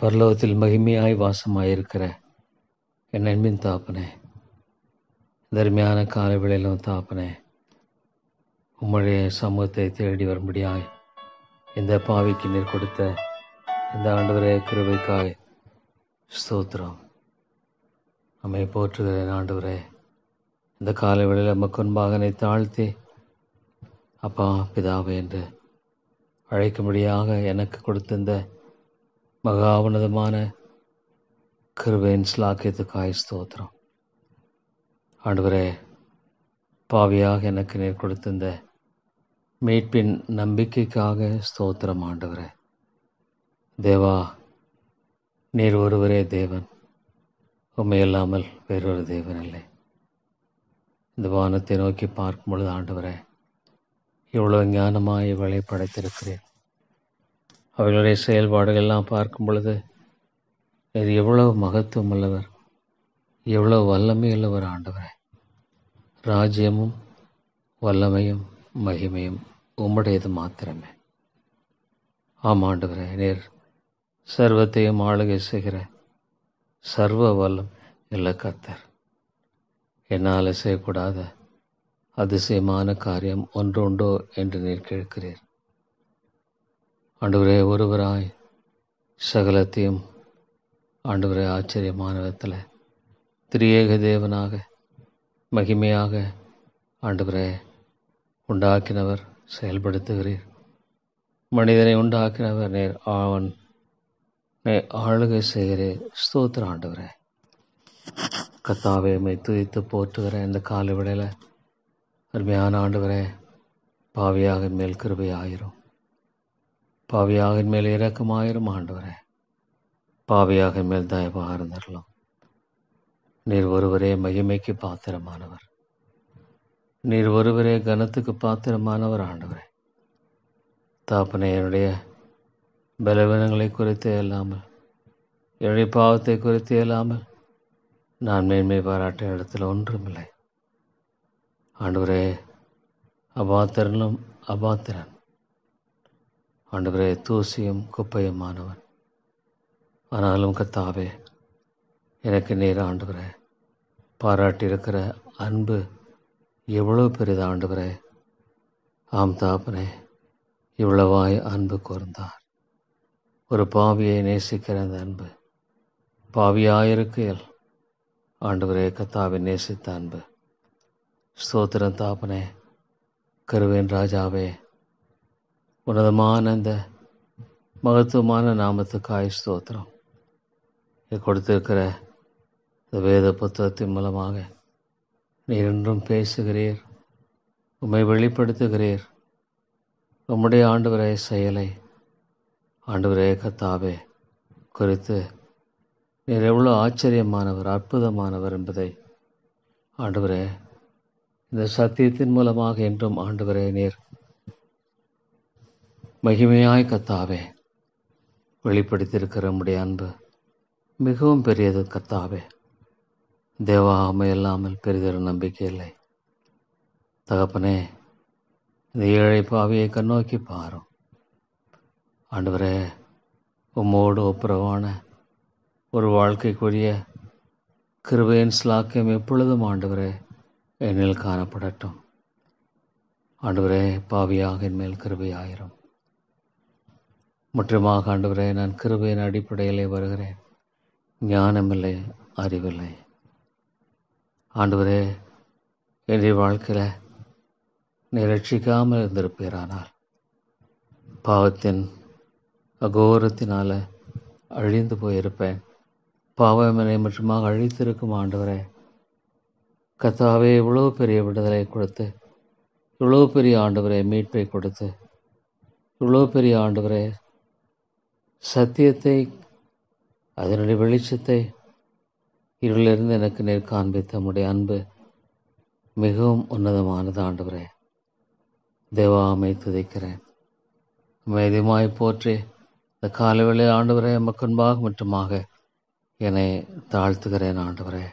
பரலோகத்தில் மகிமையாய் வாசமாயிருக்கிற என் அன்பின் தாப்பனே, தர்மையான கால வேளையிலும் தாப்பனே, உம்முடைய சமூகத்தை தேடி வரும்படியாய் இந்த பாவிக்கு நீர் கொடுத்த இந்த ஆண்டவரே கிருபைக்காய் ஸ்தோத்திரம். நம்மை போற்றுகிறேன் ஆண்டவரே. இந்த கால வேளையில் நமக்கு முன்பாக என்னை தாழ்த்தி அப்பா பிதாவே என்று அழைக்கும்படியாக எனக்கு கொடுத்த இந்த மகா உன்னதமான கிருபையின் ஸ்லாக்கியத்துக்காய் ஸ்தோத்திரம். ஆண்டவரே, பாவியாக எனக்கு நீர் கொடுத்த இந்த மீட்பின் நம்பிக்கைக்காக ஸ்தோத்திரம். ஆண்டவரே தேவா, நீர் ஒருவரே தேவன், உம்மை இல்லாமல் வேறொரு தேவன் இல்லை. இந்த வானத்தை நோக்கி பார்க்கும் பொழுது ஆண்டவரே, எவ்வளவு ஞானமாய் இவளை படைத்திருக்கிறேன். அவர்களுடைய செயல்பாடுகள் எல்லாம் பார்க்கும் பொழுது இது எவ்வளவு மகத்துவம் உள்ளவர், எவ்வளவு வல்லமை உள்ளவர். ஆண்டவரே, ராஜ்யமும் வல்லமையும் மகிமையும் உம்முடையது மாத்திரமே. ஆம் ஆண்டவரே, நீர் சர்வத்தையும் ஆளுகை செய்கிற சர்வ வல்லம் இல்ல கர்த்தர். என்னால் செய்யக்கூடாத அதிசயமான காரியம் ஒன்று உண்டோ என்று நீர் கேட்கிறீர். ஆண்டவரே, ஒருவராய் சகலத்தையும் ஆண்டவரே ஆச்சரியமான விதத்தில் திரியேக தேவனாக மகிமையாக ஆண்டவரே உண்டாக்கினவர், செயல்படுத்துகிறீர். மனிதனை உண்டாக்கினவர், நேர் அவன் ஆளுகை செய்கிறீர். ஸ்தோத்திர ஆண்டவரே. கர்த்தாவே, உம்மை துதித்து போற்றுகிற இந்த கால வேளையில் அருமையான ஆண்டவரே, பாவியாக மேல் கிருபை ஆயிரும், பாவியாக மேல் இரக்கமாயிரும். ஆண்டவரே, பாவியாக மேல் தயவாக இருந்தரலாம். நீர் ஒருவரே மகிமைக்கு பாத்திரமானவர், நீர் ஒருவரே கனத்துக்கு பாத்திரமானவர். ஆண்டவரே தாப்பனே, என்னுடைய பலவீனங்களை குறித்தே இல்லாமல், என்னுடைய பாவத்தை குறித்தே இல்லாமல் நான் மேன்மை பாராட்ட இடத்துல ஒன்றுமில்லை. ஆண்டவரே, அபாத்திரனும் அபாத்திரன், ஆண்டவரே தூசியும் குப்பையுமானவன். ஆனாலும் கர்த்தாவே, எனக்கு நீர் ஆண்டவரே பாராட்டியிருக்கிற அன்பு எவ்வளோ பெரிது. ஆண்டவரே, ஆம் தாப்பனே, இவ்வளவாய் அன்பு கூர்ந்தார். ஒரு பாவியை நேசிக்கிற அந்த அன்பு, பாவியாயிருக்கையில் ஆண்டவரே கர்த்தாவை நேசித்த அன்பு. ஸ்தோத்திரம் தாப்பனே, கருவேன் ராஜாவே, உன்னதமான அந்த மகத்துவமான நாமத்துக்காய் ஸ்தோத்திரம். கொடுத்திருக்கிற இந்த வேத புத்தகத்தின் மூலமாக நீர் இன்றும் பேசுகிறீர், உம்மை வெளிப்படுத்துகிறீர். உம்முடைய ஆண்டவரே செயலை ஆண்டவரே கர்த்தாவே குறித்து நீர் எவ்வளோ ஆச்சரியமானவர், அற்புதமானவர் என்பதை ஆண்டவரே இந்த சத்தியத்தின் மூலமாக என்றும் ஆண்டவரே நீர் மகிமையாய் கர்த்தாவே வெளிப்படுத்தியிருக்கிற உம்முடைய அன்பு மிகவும் பெரியது. கர்த்தாவே தேவா, உம்மை இல்லாமல் பெரிதொரு நம்பிக்கை இல்லை. தகப்பனே, இந்த ஏழை பாவியை கண்ணோக்கி பாரும். ஆண்டவரே, உம்மோடு ஒப்புரவான ஒரு வாழ்க்கைக்குரிய கிருபையின் ஸ்லாக்கியம் எப்பொழுதும் ஆண்டவரே என்னில் காணப்படட்டும். ஆண்டவரே, பாவியாக என் மேல் கிருபையாயிரும். முற்றிலுமாக ஆண்டவரே, நான் கிருபையின் அடிப்படையிலே வருகிறேன். ஞானமில்லை, அறிவில்லை. ஆண்டவரே, என்னுடைய வாழ்க்கையில் நீ ரட்சிக்காமல் இருந்திருப்பீரானால் பாவத்தின் அகோரத்தினால அழிந்து போயிருப்பேன். பாவம் என்னை முற்றுமாக அழித்திருக்கும். ஆண்டவரே கர்த்தாவே, இவ்வளோ பெரிய விடுதலை கொடுத்து, இவ்வளோ பெரிய ஆண்டவரே மீட்பை கொடுத்து, இவ்வளோ பெரிய ஆண்டவரே சத்தியத்தை, அதனுடைய வெளிச்சத்தை இருளிலிருந்து எனக்கு நேர் காண்பித்த உம்முடைய அன்பு மிகவும் உன்னதமானது. ஆண்டவரே தேவா, உம்மை துதிக்கிறேன், உம்மை அதிகமாய் போற்றி இந்த காலவேளை ஆண்டவரே உமக்கு முன்பாக மட்டுமாக என்னை தாழ்த்துகிறேன். ஆண்டவரே,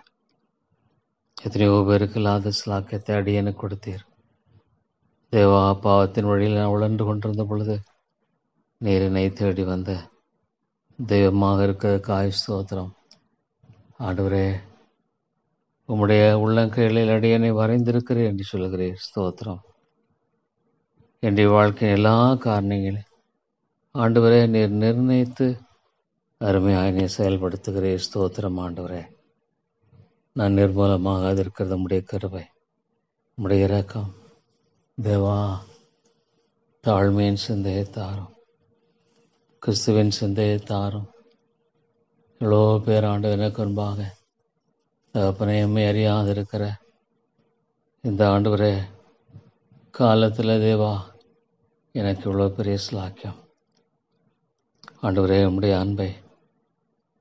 எத்தனையோ பேருக்கு இல்லாத ஸ்லாக்கியத்தை அடியேனுக்கு கொடுத்தீர். தேவா, பாவத்தின் வழியில் நான் உழன்று கொண்டிருந்த பொழுது நீர் என்னை தேடி வந்த தெய்வமாக இருக்கிறதுக்காய் ஸ்தோத்திரம். ஆண்டவரே, உம்முடைய உள்ளங்கைகளில் அடியனை வரைந்திருக்கிறேன் என்று சொல்கிறீர். ஸ்தோத்திரம். என்னுடைய வாழ்க்கையின் எல்லா காரணங்களையும் ஆண்டவரே நீர் நிர்ணயித்து அருமையாக நீர் செயல்படுத்துகிறீர். ஸ்தோத்திரம். ஆண்டவரே, நான் நிர்மூலமாக இருக்கிறது உம்முடைய கிருபை, உம்முடைய இரக்கம். தேவா, தாழ்மையின் சிந்தையை தாரும், கிறிஸ்துவின் சிந்தையை தாரும். எவ்வளோ பேர் ஆண்டு எனக்கு முன்பாக தகப்பனை எம்மை அறியாதிருக்கிற இந்த ஆண்டவரே காலத்தில் தேவா, எனக்கு இவ்வளோ பெரிய ஸ்லாக்கியம். ஆண்டவரே, உம்முடைய அன்பை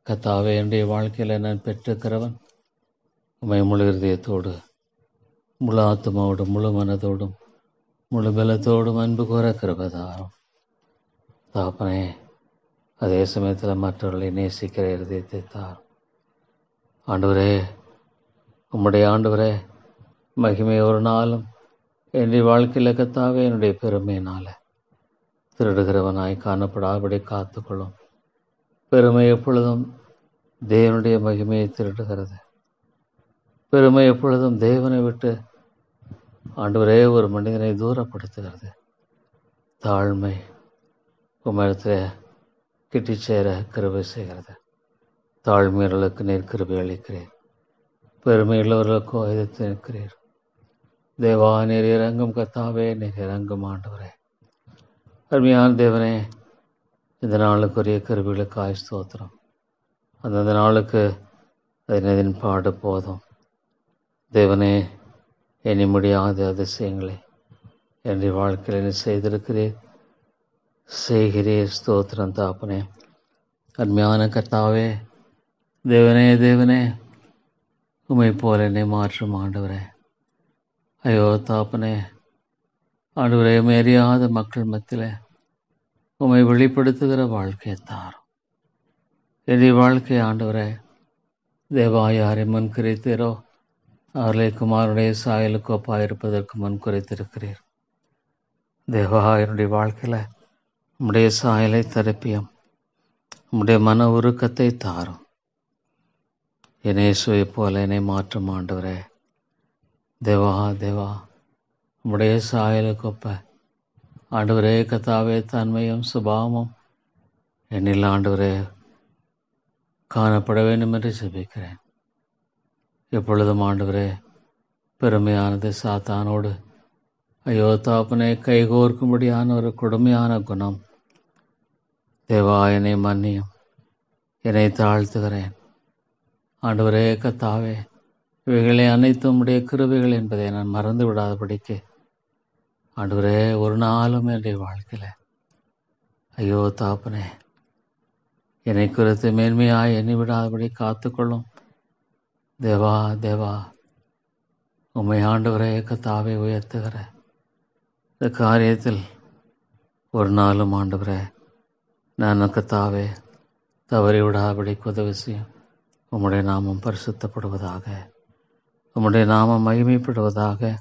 கத்தாவே என்னுடைய வாழ்க்கையில் நான் பெற்றிருக்கிறவன் உம்மை முழு இருதயத்தோடு, முழு ஆத்மாவோடும், முழு மனதோடும், முழு பலத்தோடும் அன்பு கூற கிருபைதாரும். தகப்பனே, அதே சமயத்தில் மற்றவர்களை நேசிக்கிற இருதயத்தை தாரும். ஆண்டவரே, உம்முடைய ஆண்டவரே மகிமை ஒரு நாளும் என்னுடைய வாழ்க்கையில் கத்தாவே என்னுடைய பெருமையினால் திருடுகிறவனாய் காணப்படாதபடி காத்துக்கொள்ளும். பெருமை எப்பொழுதும் தேவனுடைய மகிமையை திருடுகிறது. பெருமை எப்பொழுதும் தேவனை விட்டு ஆண்டவரே ஒரு மனிதனை தூரப்படுத்துகிறது. தாழ்மை உம்மிடத்தில் கிட்டி சேர கிருபை செய்கிறது. தாழ்மையுள்ளவர்களுக்கு நீர் கிருபை அளிக்கிறீர், பெருமையுள்ளவர்களுக்கோ எதிர்த்து நிற்கிறீர். தேவா, நீர் இறங்கும் கத்தாவே, நீர் இறங்கும் ஆண்டவரே. அருமையான தேவனே, இந்த நாளுக்குரிய கிருபைகளுக்காய் ஸ்தோத்திரம். அந்தந்த நாளுக்கு அதன் பாடு போதும். தேவனே, எண்ணி முடியாத அதிசயங்களை என்னுடைய வாழ்க்கையில் நீ செய்திருக்கிறீர், செய்கிறீர். ஸ்தோத்திரம் தாப்பனே. அருமையான கர்த்தாவே, தேவனே தேவனே, உம்மை போல என்னை மாற்றும் ஆண்டவரே. ஐயோ தாப்பனே, ஆண்டவரே, அறியாத மக்கள் மத்தியில் உம்மை வெளிப்படுத்துகிற வாழ்க்கையை தாரும். என்னுடைய வாழ்க்கை ஆண்டவரே தேவா, யாரை முன் குறித்தீரோ அவர்களை குமாரனுடைய சாயலுக்கு ஒப்பாயிருப்பதற்கு முன் குறித்திருக்கிறீர். தேவா, என்னுடைய வாழ்க்கையில் உம்முடைய சாயலை தரப்பியும் உம்முடைய மன உருக்கத்தை தாரும். என்னை சுவை போல என்னை மாற்றும் ஆண்டவரே. தேவா தேவா, உம்முடைய சாயலுக்கு ஒப்ப ஆண்டவரே கத்தாவே தன்மையும் சுபாவமும் என்னில் ஆண்டவரே காணப்பட வேண்டும் என்று ஜெபிக்கிறேன். எப்பொழுதும் ஆண்டவரே, பெருமையானது சாத்தானோடு ஐயோ தாப்பனை கைகோர்க்கும்படியான ஒரு கொடுமையான குணம். தேவா, என்னை மன்னியும், என்னை தாழ்த்துகிறேன். ஆண்டவரே கத்தாவே, இவைகளை அனைத்தும் உடைய கிருபைகள் என்பதை நான் மறந்து விடாதபடிக்கு ஆண்டவரே ஒரு நாளும் என்னுடைய வாழ்க்கையில் ஐயோ தாப்பனே என்னை குறித்து மேன்மையாய் எண்ணி விடாதபடி காத்துக்கொள்ளும். தேவா தேவா, உம்மை ஆண்டவரே கத்தாவை உயர்த்துகிற இந்த காரியத்தில் ஒரு நாளும் ஆண்டவரே நான் கத்தாவே தவறி விடாதபடி உதவி செய்யும். உம்முடைய நாமம் பரிசுத்தப்படுவதாக, உம்முடைய நாமம் மகிமைப்படுவதாக,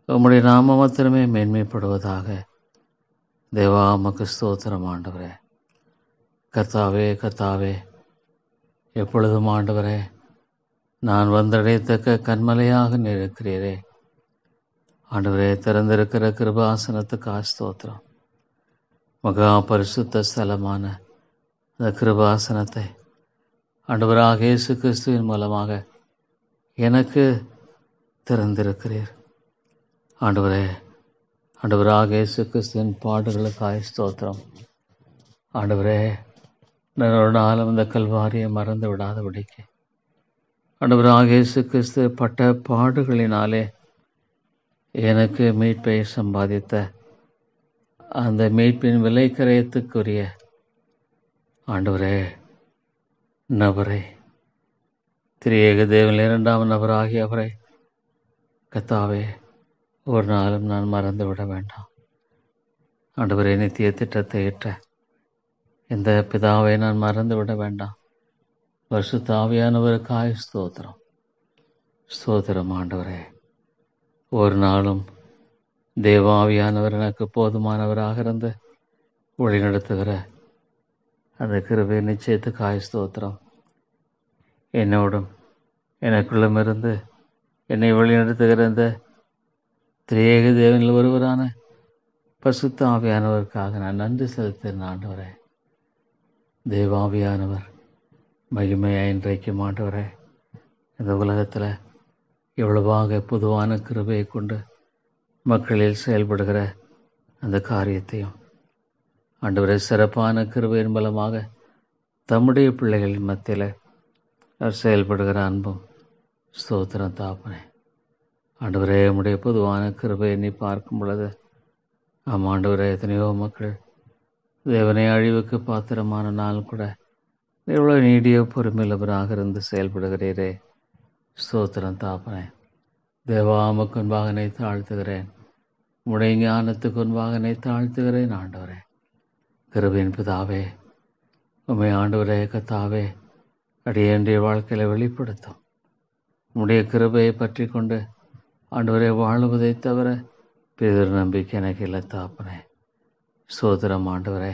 உம்முடைய நாமம் மாத்திரமே மேன்மைப்படுவதாக. தேவா, உமக்கு ஸ்தோத்திரம் ஆண்டவரே. கர்த்தாவே கர்த்தாவே, எப்பொழுதும் ஆண்டவரே நான் வந்தடையத்தக்க கண்மலையாக இருக்கிறீரே. ஆண்டவரே, திறந்திருக்கிற கிருபாசனத்துக்கு ஸ்தோத்திரம். மகா பரிசுத்த ஸ்தலமான அந்த கிருபாசனத்தை ஆண்டவராக இயேசு கிறிஸ்துவின் மூலமாக எனக்கு திறந்திருக்கிறீர். ஆண்டவரே, ஆண்டவராக இயேசு கிறிஸ்துவின் பாடுகளுக்காய் ஸ்தோத்திரம். ஆண்டவரே, நான் ஒரு நாளும் இந்த கல்வாரியை மறந்து விடாதபடிக்கு ஆண்டவராக இயேசு கிறிஸ்து பட்ட பாடுகளினாலே எனக்கு மீட்பை சம்பாதித்த அந்த மீட்பின் விலை கரையத்துக்குரிய ஆண்டவரே நபரை, திரியேக தேவன் இரண்டாம் நபராகிய அவரை கத்தாவே ஒரு நாளும் நான் மறந்து விட வேண்டாம். ஆண்டவரே, நித்திய திட்டத்தை ஏற்ற இந்த பிதாவை நான் மறந்து விட வேண்டாம். பரிசுத்த ஆவியானவருக்காய் ஸ்தோத்திரம் ஸ்தோத்திரம். ஆண்டவரே, ஒரு நாளும் தேவாவியானவர் எனக்கு போதுமானவராக இருந்து வழி நடத்துகிற அந்த கிருபை நிச்சயத்துக்காய் ஸ்தோத்திரம். என்னோடும் எனக்குள்ளும் இருந்து என்னை வழிநடத்துகிற இந்த திரியேக தேவனில் ஒருவரான பசுத்த ஆவியானவருக்காக நான் நன்றி செலுத்துகிறேன் ஆண்டவரே. தேவாவியானவர் மகிமையாக இன்றைக்கும் ஆண்டவரே இந்த உலகத்தில் எவ்வளவாக பொதுவான கிருபையை கொண்டு மக்களில் செயல்படுகிற அந்த காரியத்தையும் ஆண்டவரே சிறப்பான கிருபையின் மூலமாக தம்முடைய பிள்ளைகளின் மத்தியில் அவர் செயல்படுகிற அன்பும் ஸ்தோத்திரம் தாப்பனே. ஆண்டவரே உம்முடைய பொதுவான கிருபையை நீ பார்க்கும் பொழுது ஆண்டவரே எத்தனையோ மக்கள் தேவனை அழிவுக்கு பாத்திரமான நாள் கூட எவ்வளோ நீடிய பொறுமையுள்ளவராக இருந்து செயல்படுகிறீரே. ஸ்தோத்திரம் தாப்பனே. தேவாமக்கு முன்பாகனை தாழ்த்துகிறேன். உம்முடைய ஞானத்துக்கு முன்பாகனை தாழ்த்துகிறேன் ஆண்டவரே. கிருபையின் பிதாவே, உம்மை ஆண்டவரே கத்தாவே அடியேன்றைய வாழ்க்கையில் வெளிப்படுத்தும். உம்முடைய கிருபையை பற்றி கொண்டு ஆண்டவரே வாழுவதை தவிர பெரிய நம்பிக்கை எனக்கு இல்லை தாப்பனே. ஸ்தோத்திரம் ஆண்டவரே.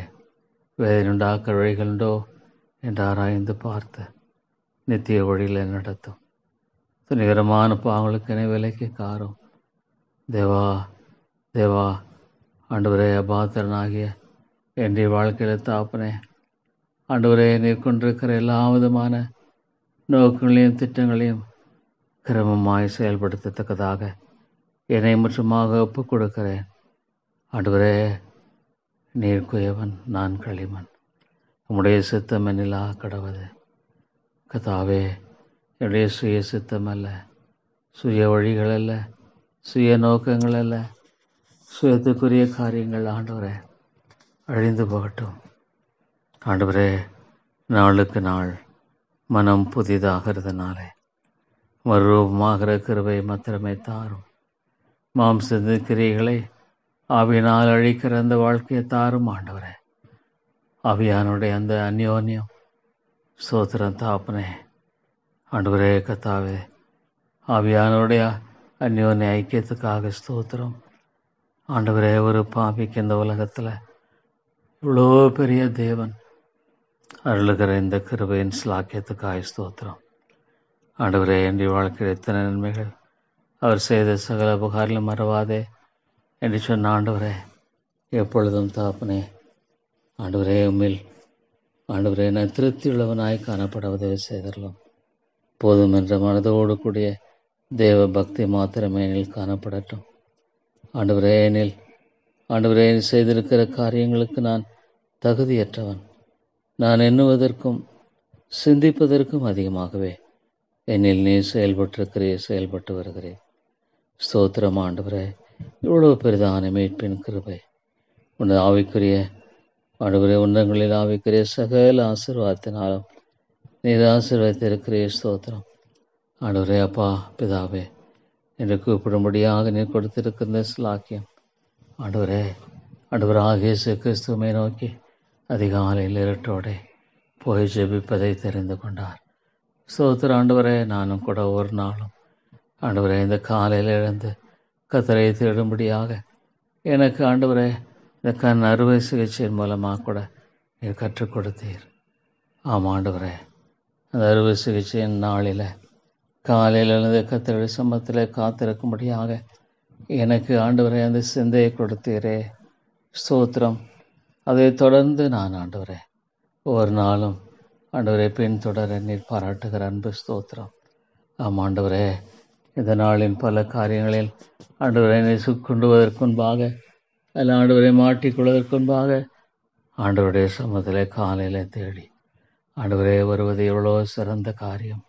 வேதனையுண்டாக்க வழிகளுண்டோ என்று ஆராய்ந்து பார்த்து நித்திய வழியில் நடத்தும். துணிகரமான பாவங்களுக்கு என விலைக்கு காரும். தேவா தேவா ஆண்டவரே அபாத்திரனாகிய என்னுடைய வாழ்க்கையில் தாப்பனே ஆண்டவரே நீர் கொண்டிருக்கிற எல்லா விதமான நோக்கங்களையும் திட்டங்களையும் கிரமமாய் செயல்படுத்தத்தக்கதாக என்னை முற்றுமாக ஒப்புக் கொடுக்கிறேன். ஆண்டவரே நீர் குயவன், நான் களிமண். உம்முடைய சித்தம் என்னிலா கடவுது. கதாவே என்னுடைய சுய சித்தம் அல்ல, சுய வழிகள் அல்ல, சுய நோக்கங்கள் அல்ல, சுயத்துக்குரிய காரியங்கள் ஆண்டவரே அழிந்து போகட்டும். ஆண்டவரே நாளுக்கு நாள் மனம் புதிதாகிறதுனாலே மறுரூபமாகிற கிருபை மாத்திரமே தாரும். மாம்ச கிரியைகளை ஆவியினால் அழிக்கிற அந்த வாழ்க்கையை தாரும் ஆண்டவரே. ஆவியானுடைய அந்த அந்யோன்யம் ஸ்தோத்திரம் தாப்பனே. ஆண்டவரே கத்தாவே ஆவியானுடைய அந்யோன்ய ஐக்கியத்துக்காக ஸ்தோத்திரம். ஆண்டவரே ஒரு பாவிக்கு இந்த உலகத்தில் இவ்வளோ பெரிய தேவன் அருளுகிற இந்த கிருபையின் ஸ்லாக்கியத்துக்காக ஸ்தோத்திரம். ஆண்டவரே என்னுடைய வாழ்க்கையில் எத்தனை நன்மைகள் அவர் செய்த சகல உபகாரிலும் மறவாதே என்று சொன்ன ஆண்டவரே எப்பொழுதும் தாப்பனே. ஆண்டவரே உம்மில் ஆண்டவரே நான் திருப்தியுள்ளவனாய் காணப்பட உதவி செய்தரலாம். போதும் என்ற மனதோடு கூடிய தேவ பக்தி மாத்திரமே எனில் காணப்படட்டும். ஆண்டவரே எனில் ஆண்டவரே செய்திருக்கிற காரியங்களுக்கு நான் தகுதியற்றவன். நான் எண்ணுவதற்கும் சிந்திப்பதற்கும் அதிகமாகவே என்னில் நீ செயல்பட்டு வருகிறேன். ஸ்தோத்திரம் ஆண்டவரே. இவ்வளவு பெரிதான மீட்பின் கிருபை உன் ஆவிக்குரிய ஆண்டவரே உன்னங்களில் ஆவிக்குரிய சகல ஆசீர்வாதத்தினாலும் நீர் ஆசீர்வதித்திருக்கிறே. ஸ்தோத்திரம் ஆண்டவரே. அப்பா பிதாவே என்று கூப்பிடும்படியாக நீர் கொடுத்திருக்கிற ஸ்லாக்கியம் ஆண்டவரே ஆண்டவராகிய இயேசு கிறிஸ்துவை நோக்கி அதிகாலையில் இருட்டோടെ போய் ஜெபிப்பதை தெரிந்து கொண்டார். ஸ்தோத்திர ஆண்டவரே. நானும் கூட ஒரு நாளும் ஆண்டவரே இந்த காலையில் எழுந்து கர்த்தரை தேடும்படியாக எனக்கு ஆண்டவரே இந்த கண் அறுவை சிகிச்சையின் மூலமாக கூட நீர் கற்றுக் கொடுத்தீர். ஆமாம் ஆண்டவரே. அந்த அறுவை சிகிச்சையின் நாளில் காலையில் எழுந்து கர்த்தருடைய சமூகத்தில் காத்திருக்கும்படியாக எனக்கு ஆண்டவரே அந்த சிந்தையை கொடுத்தீரே. ஸ்தோத்திரம். அதை தொடர்ந்து நான் ஆண்டவரே ஒவ்வொரு நாளும் ஆண்டவரே பின்தொடர நீர் பாராட்டுகிற அன்பு ஸ்தோத்திரம். ஆமாம் ஆண்டவரே. இந்த நாளின் பல காரியங்களில் ஆண்டவரை கொண்டுவதற்கு முன்பாக அல்ல ஆண்டவரை மாட்டிக்கொள்வதற்கு முன்பாக ஆண்டவருடைய சமூகத்தில் காலையில் தேடி ஆண்டவரே வருவது எவ்வளோ சிறந்த காரியம்.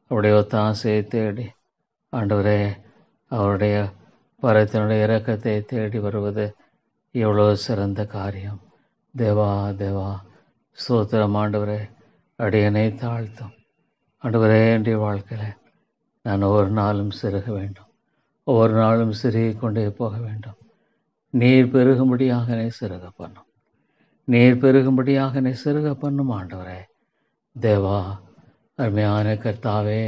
அவருடைய ஒத்தாசையை தேடி ஆண்டவரே அவருடைய பரத்தினுடைய இரக்கத்தை தேடி வருவது எவ்வளோ சிறந்த காரியம். தேவா தேவா ஸ்தோத்திரம் ஆண்டவரே. அடியனை தாழ்த்தும் ஆண்டவரே. என்னுடைய வாழ்க்கையில் நான் ஒவ்வொரு நாளும் சிறுக வேண்டும், ஒவ்வொரு நாளும் சிறுகி கொண்டே போக வேண்டும். நீர் பெருகும்படியாக என்னை சிறுக பண்ணும், நீர் பெருகும்படியாக என்னை சிறுக பண்ணும் ஆண்டவரே. தேவா அருமையான கர்த்தாவே,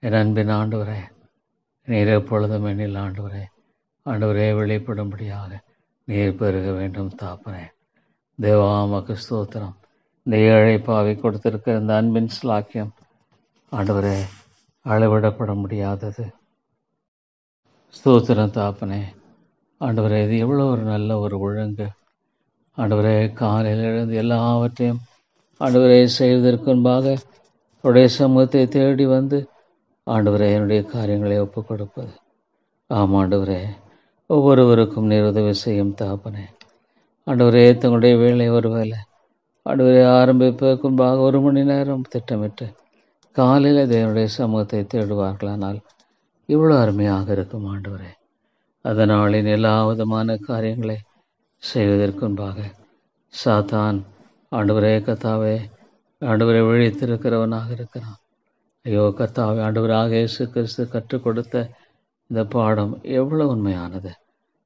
என் அன்பின் ஆண்டவரே, நீர் எப்பொழுதும் எண்ணில் ஆண்டவரே ஆண்டவரே வெளிப்படும்படியாக நீர் பெருக வேண்டும் தாப்பனே. தேவா உமக்கு ஸ்தோத்திரம். இந்த ஏழை பாவி கொடுத்திருக்கிற இந்த அன்பின் ஸ்லாக்கியம் ஆண்டவரே அளவிடப்பட முடியாதது. ஸ்தோத்திரம் தாப்பனே. ஆண்டவரே, இது எவ்வளோ ஒரு நல்ல ஒரு ஒழுங்கு. ஆண்டவரே, காலையில் எழுந்து எல்லாவற்றையும் ஆண்டவரே செய்வதற்கு முன்பாக உடைய சமூகத்தை தேடி வந்து ஆண்டவரே என்னுடைய காரியங்களை ஒப்புக் கொடுப்பது. ஆம் ஆண்டவரே, ஒவ்வொருவருக்கும் நீர் உதவி செய்யும் தாப்பனே. ஆண்டவரே, தங்களுடைய வேலை ஒரு வேலை ஆண்டவரே ஆரம்பிப்பதற்கு முன்பாக 1 மணி நேரம் திட்டமிட்டு காலையில் தேவனுடைய சமூகத்தை தேடுவார்களானால் இவ்வளோ அருமையாக இருக்கும் ஆண்டவரே. அதனாலின் எல்லா விதமான காரியங்களை செய்வதற்கு முன்பாக சாத்தான் ஆண்டவரே கத்தாவே ஆண்டவரை விழித்திருக்கிறவனாக இருக்கிறான். ஐயோ கத்தாவே, ஆண்டவராக இயேசு கிறிஸ்து கற்றுக் கொடுத்த இந்த பாடம் எவ்வளோ உண்மையானது.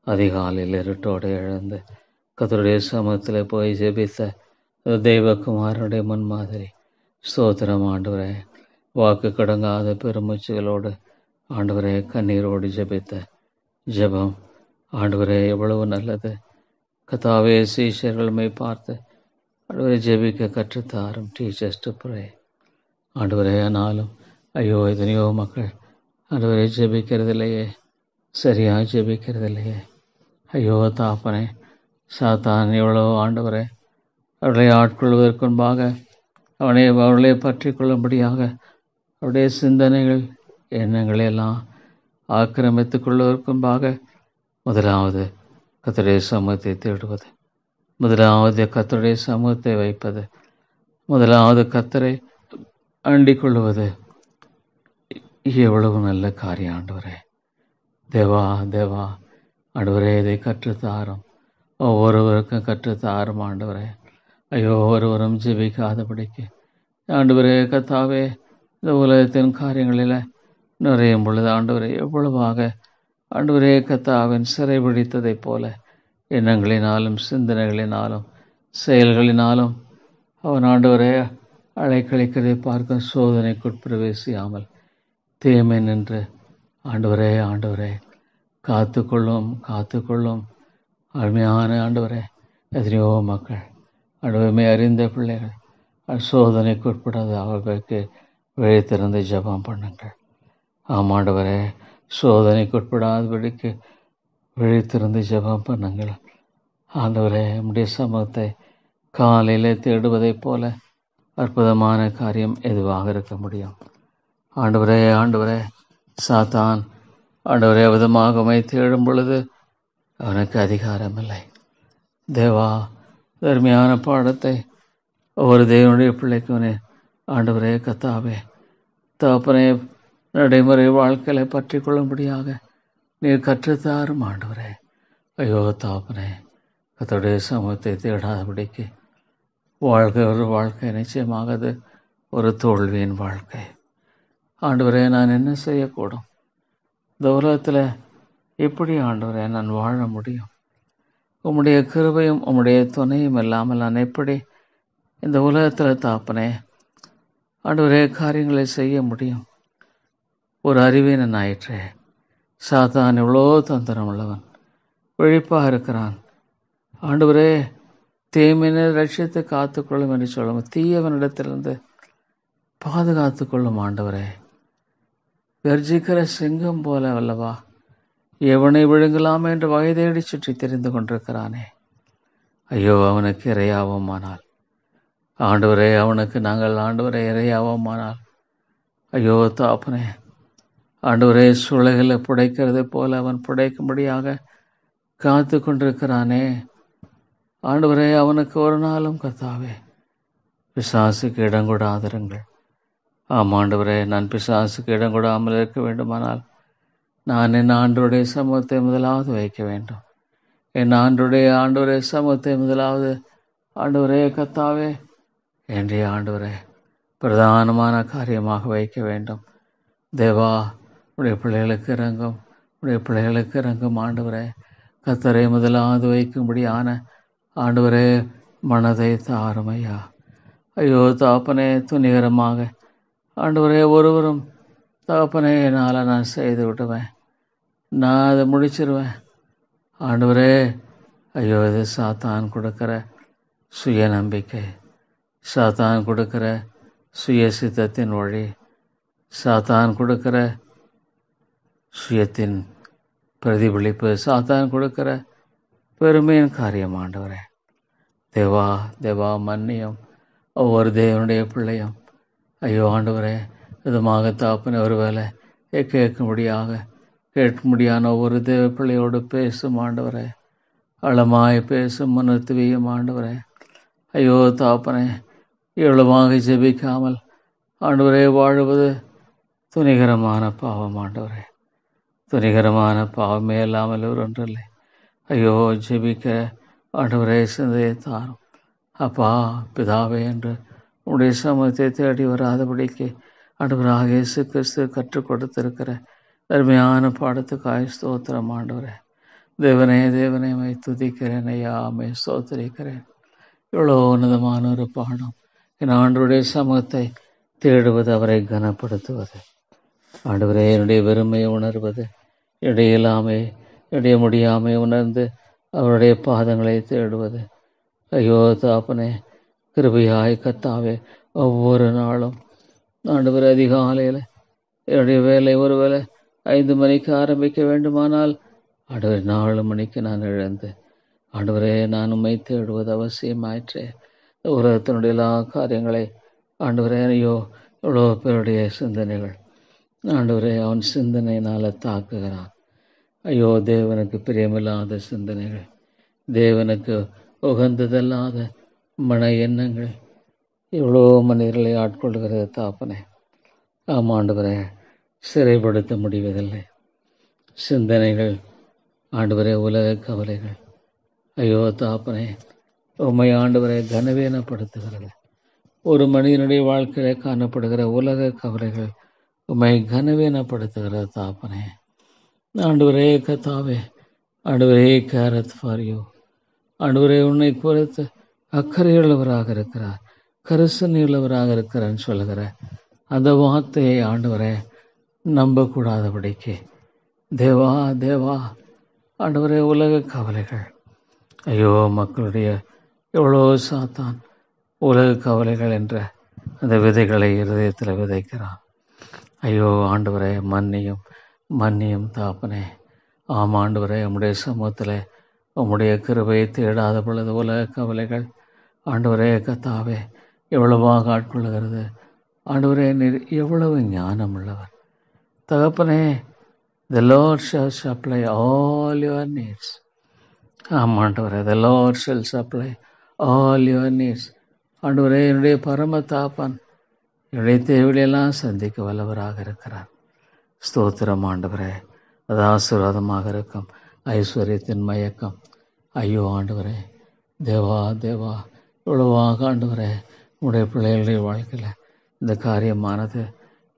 அதிகாலையில் இருட்டோடு எழுந்து கர்த்தருடைய சமூகத்தில் போய் ஜெபித்த தெய்வகுமாரனுடைய முன்மாதிரி. ஸ்தோத்திரம் ஆண்டவரே. வாக்கு கடங்காத பெருமூச்சுகளோடு ஆண்டவரே கண்ணீரோடு ஜெபித்த ஜெபம் ஆண்டவரே எவ்வளவு நல்லது. கர்த்தாவே, சீஷர்களுமை பார்த்து ஆண்டவரை ஜெபிக்க கற்றுத்தாரும். Teach us to pray. ஆண்டவரே, ஆனாலும் ஐயோ எத்தனையோ மக்கள் ஆண்டவரை ஜெபிக்கிறதில்லையே, சரியாக ஜெபிக்கிறதில்லையே. ஐயோ தாப்பனே, சாத்தான் எவ்வளோ ஆண்டவரே அவர்களை ஆட்கொள்வதற்கு முன்பாக அவர்களை பற்றி கொள்ளும்படியாக அவருடைய சிந்தனைகள் எண்ணங்களை எல்லாம் ஆக்கிரமித்துக் கொள்வதற்கு முன்பாக முதலாவது கர்த்தருடைய சமூகத்தை தேடுவது, முதலாவது கர்த்தருடைய சமூகத்தை வைப்பது, முதலாவது கர்த்தரை அண்டிக் கொள்வது எவ்வளவு நல்ல காரியம் ஆண்டவரே. தேவா தேவா ஆண்டவரே, இதை கற்றுத்தாரும். ஒவ்வொருவருக்கும் கற்றுத்தாரும் ஆண்டவரே. ஐயோ, ஒருவரும் ஜெபிக்காதபடிக்கு ஆண்டவரே கர்த்தாவே, இந்த உலகத்தின் காரியங்களில் நிறையும் பொழுது ஆண்டவரே எவ்வளவாக ஆண்டவரே கர்த்தாவின் சிறை பிடித்ததைப் போல எண்ணங்களினாலும் சிந்தனைகளினாலும் செயல்களினாலும் அவன் ஆண்டவரே அலைக்கழிக்கிறதை பார்க்க சோதனைக்குட்பிரவேசியாமல் தீமை நின்று ஆண்டவரே ஆண்டவரே காத்துக்கொள்ளும் காத்துக்கொள்ளும். அருமையான ஆண்டவரே, எத்தனையோ மக்கள் ஆண்டவமே அறிந்த பிள்ளைகள் சோதனைக்குட்படாத அவர்களுக்கு விழித்திருந்து ஜெபம் பண்ணுங்கள். ஆமாண்டவரே, சோதனைக்குட்படாதபடிக்கு விழித்திருந்து ஜெபம் பண்ணுங்கள். ஆண்டவரே, நம்முடைய சமூகத்தை காலையில் தேடுவதைப் போல அற்புதமான காரியம் எதுவாக இருக்க முடியும்? ஆண்டவரே ஆண்டவரே, சாத்தான் ஆண்டவரே விதமாக உம்மை தேடும் பொழுது அவனுக்கு அதிகாரம் இல்லை. தேவா, தர்மையான பாடத்தை ஒவ்வொரு தேவனுடைய பிள்ளைக்குனே ஆண்டவரே கர்த்தாவே தகப்பனே நடைமுறை வாழ்க்கையை பற்றி கொள்ளும்படியாக நீர் கற்றுத்தாரும் ஆண்டவரே. ஐயோ தகப்பனே, கர்த்தருடைய சமூகத்தை தேடாதபடிக்கு வாழ்க்கை ஒரு வாழ்க்கை, நிச்சயமாக அது ஒரு தோல்வியின் வாழ்க்கை. ஆண்டவரே, நான் என்ன செய்யக்கூடும்? இந்த உலகத்தில் எப்படி ஆண்டவரே நான் வாழ முடியும்? உம்முடைய கிருபையும் உம்முடைய துணையும் இல்லாமல் நான் எப்படி இந்த உலகத்தில் தாப்பனே ஆண்டவரே காரியங்களை செய்ய முடியும்? ஒரு அறிவீனன் ஆயிற்றே. சாத்தான் எவ்வளோ தந்திரம் உள்ளவன், விழிப்பாக இருக்கிறான். ஆண்டவரே, தீமையினை ரட்சித்து காத்துக்கொள்ளும் என்று சொல்லும். தீயவனிடத்திலிருந்து பாதுகாத்து கொள்ளும் ஆண்டவரே. கர்ஜிக்கிற சிங்கம் போல அல்லவா எவனை விழுங்கலாமே என்று வகை தேடி சுற்றி தெரிந்து கொண்டிருக்கிறானே. ஐயோ, அவனுக்கு இரையாவோமானால் ஆண்டவரே, அவனுக்கு நாங்கள் ஆண்டவரை இரையாவோமானால் ஐயோ தாப்பனே, ஆண்டவரே சுளைகளை புடைக்கிறதை போல அவன் புடைக்கும்படியாக காத்து கொண்டிருக்கிறானே. ஆண்டவரே, அவனுக்கு ஒரு நாளும் கர்த்தாவே பிசாசுக்கு இடம் கொடாதிருங்கள். ஆமாண்டவரே, நான் பிசாசுக்கு இடம் கொடாமல் இருக்க வேண்டுமானால் நான் என் ஆண்டவருடைய சமூகத்தை முதலாவது வைக்க வேண்டும். என் ஆண்டவருடைய சமூகத்தை முதலாவது ஆண்டவரே கர்த்தாவே என்னுடைய ஆண்டவரே பிரதானமான காரியமாக வைக்க வேண்டும். தேவா, உடைய பிள்ளைகளுக்கு இறங்கும், உடைய பிள்ளைகளுக்கு இறங்கும் ஆண்டவரே. கர்த்தரை முதலாவது வைக்கும்படியான ஆண்டவரே மனதை தாருமையா. ஐயோ தாப்பனே, துணிகரமாக ஆண்டவரே ஒருவரும் தகப்பனே என்னால் நான் செய்து விடுவேன், நான் அதை முடிச்சிருவேன் ஆண்டவரே. ஐயோ, இது சாத்தான் கொடுக்கிற சுய நம்பிக்கை, சாத்தான் கொடுக்கிற சுயசித்தத்தின் வழி, சாத்தான் கொடுக்கிற சுயத்தின் பிரதிபலிப்பு, சாத்தான் கொடுக்கிற பெருமையின் காரியம் ஆண்டவரே. தேவா தேவா மன்னியும் ஒவ்வொரு தேவனுடைய பிள்ளையும். ஐயோ ஆண்டவரே, விதமாக தாப்பின ஒரு வேலை கேட்கும்படியான ஒவ்வொரு தேவ பிள்ளையோடு பேசும் ஆண்டவரே. ஆழமாய் பேசும் மனத்துவியும் ஆண்டவரே. ஐயோ தாப்பனே, இவ்வளவாக ஜெபிக்காமல் ஆண்டவரே வாழுவது துணிகரமான பாவம் ஆண்டவரே. துணிகரமான பாவமே இல்லாமல் ஒன்றில்லை. ஐயோ ஜெபிக்க ஆண்டவரே சிந்தையை தாரும். அப்பா பிதாவே என்று உடைய சமூகத்தை தேடி வராதபடிக்கு ஆண்டவராக இயேசு கிறிஸ்து கற்றுக் கொடுத்திருக்கிற அருமையான பாடத்துக்காய் ஸ்தோத்திரம் ஆண்டவரே. தேவனே தேவனே மை துதிக்கிறேன் ஐயா, மை ஸ்தோத்திரிக்கிறேன். இவ்வளோ உன்னதமான ஒரு பாடம். என் ஆண்டவருடைய சமூகத்தை தேடுவது, அவரை கனப்படுத்துவது, ஆண்டவரே என்னுடைய வெறுமையை உணர்வது, இடையில்லாமை இடைய முடியாமை உணர்ந்து அவருடைய பாதங்களை தேடுவது. ஐயோ தாப்பனே, கிருபையாய் கர்த்தாவே, ஒவ்வொரு நாளும் ஆண்டவர் அதிகாலையில் என்னுடைய வேலை ஒருவேளை 5 மணிக்கு ஆரம்பிக்க வேண்டுமானால் ஆண்டவர் 4 மணிக்கு நான் எழுந்து ஆண்டவரே நான் உம்மை தேடுவது அவசியமாயிற்றே. உலகத்தினுடைய எல்லா காரியங்களை ஆண்டவரே, ஐயோ எவ்வளோ பேருடைய சிந்தனைகள் ஆண்டவரே அவன் சிந்தனையினால் தாக்குகிறான். ஐயோ தேவனுக்கு பிரியமில்லாத சிந்தனைகள், தேவனுக்கு உகந்ததல்லாத மன எண்ணங்கள் எவ்வளோ மனிதர்களை ஆட்கொள்கிறது தாப்பனே. ஆமாண்டவரே, சிறைப்படுத்த முடிவதில்லை சிந்தனைகள் ஆண்டவரே, உலக கவலைகள். ஐயோ தாப்பனே, உம்மை ஆண்டவரை கனவீனப்படுத்துகிறது. ஒரு மனிதனுடைய வாழ்க்கையில காணப்படுகிற உலக கவலைகள் உம்மை கனவீனப்படுத்துகிறது தாப்பனே. ஆண்டவரே கர்த்தாவே, ஆண்டவரே கேரத் ஃபார் யூ. ஆண்டவரே உன்னை குறித்து அக்கறையுள்ளவராக இருக்கிறார், கரிசனையுள்ளவராக இருக்கிறான்னு சொல்லுகிற அந்த வார்த்தையை ஆண்டவரே நம்பக்கூடாதபடிக்கு தேவா தேவா ஆண்டவரே, உலக கவலைகள், ஐயோ மக்களுடைய எவ்வளோ சாத்தான் உலக கவலைகள் என்ற அந்த விதைகளை இருதயத்தில் விதைக்கிறான். ஐயோ ஆண்டவரே, மன்னியும் மன்னியும் தாப்பனே. ஆம் ஆண்டவரே, உம்முடைய சமூகத்தில் உம்முடைய கிருபையை தேடாத பொழுது உலக கவலைகள் ஆண்டவரே கர்த்தாவே எவ்வளவாக ஆட்கொள்ளுகிறது. ஆண்டவரே, நீர் எவ்வளவு ஞானம் உள்ளவர் தகப்பனே. The Lord shall supply all your needs. ஆமாண்டவரே, the Lord shall supply all your needs. ஆண்டவரே, என்னுடைய பரம தாப்பன் என்னுடைய தேவையெல்லாம் சந்திக்க வல்லவராக இருக்கிறார். ஸ்தோத்திரம் ஆண்டவரே. அது ஆசீர்வாதமாக இருக்கும் ஐஸ்வர்யத்தின் மயக்கம். ஐயோ ஆண்டவரே, தேவா தேவா இவ்வளவாக ஆண்டவரே உடைய பிள்ளைகளுடைய வாழ்க்கையில் இந்த காரியமானது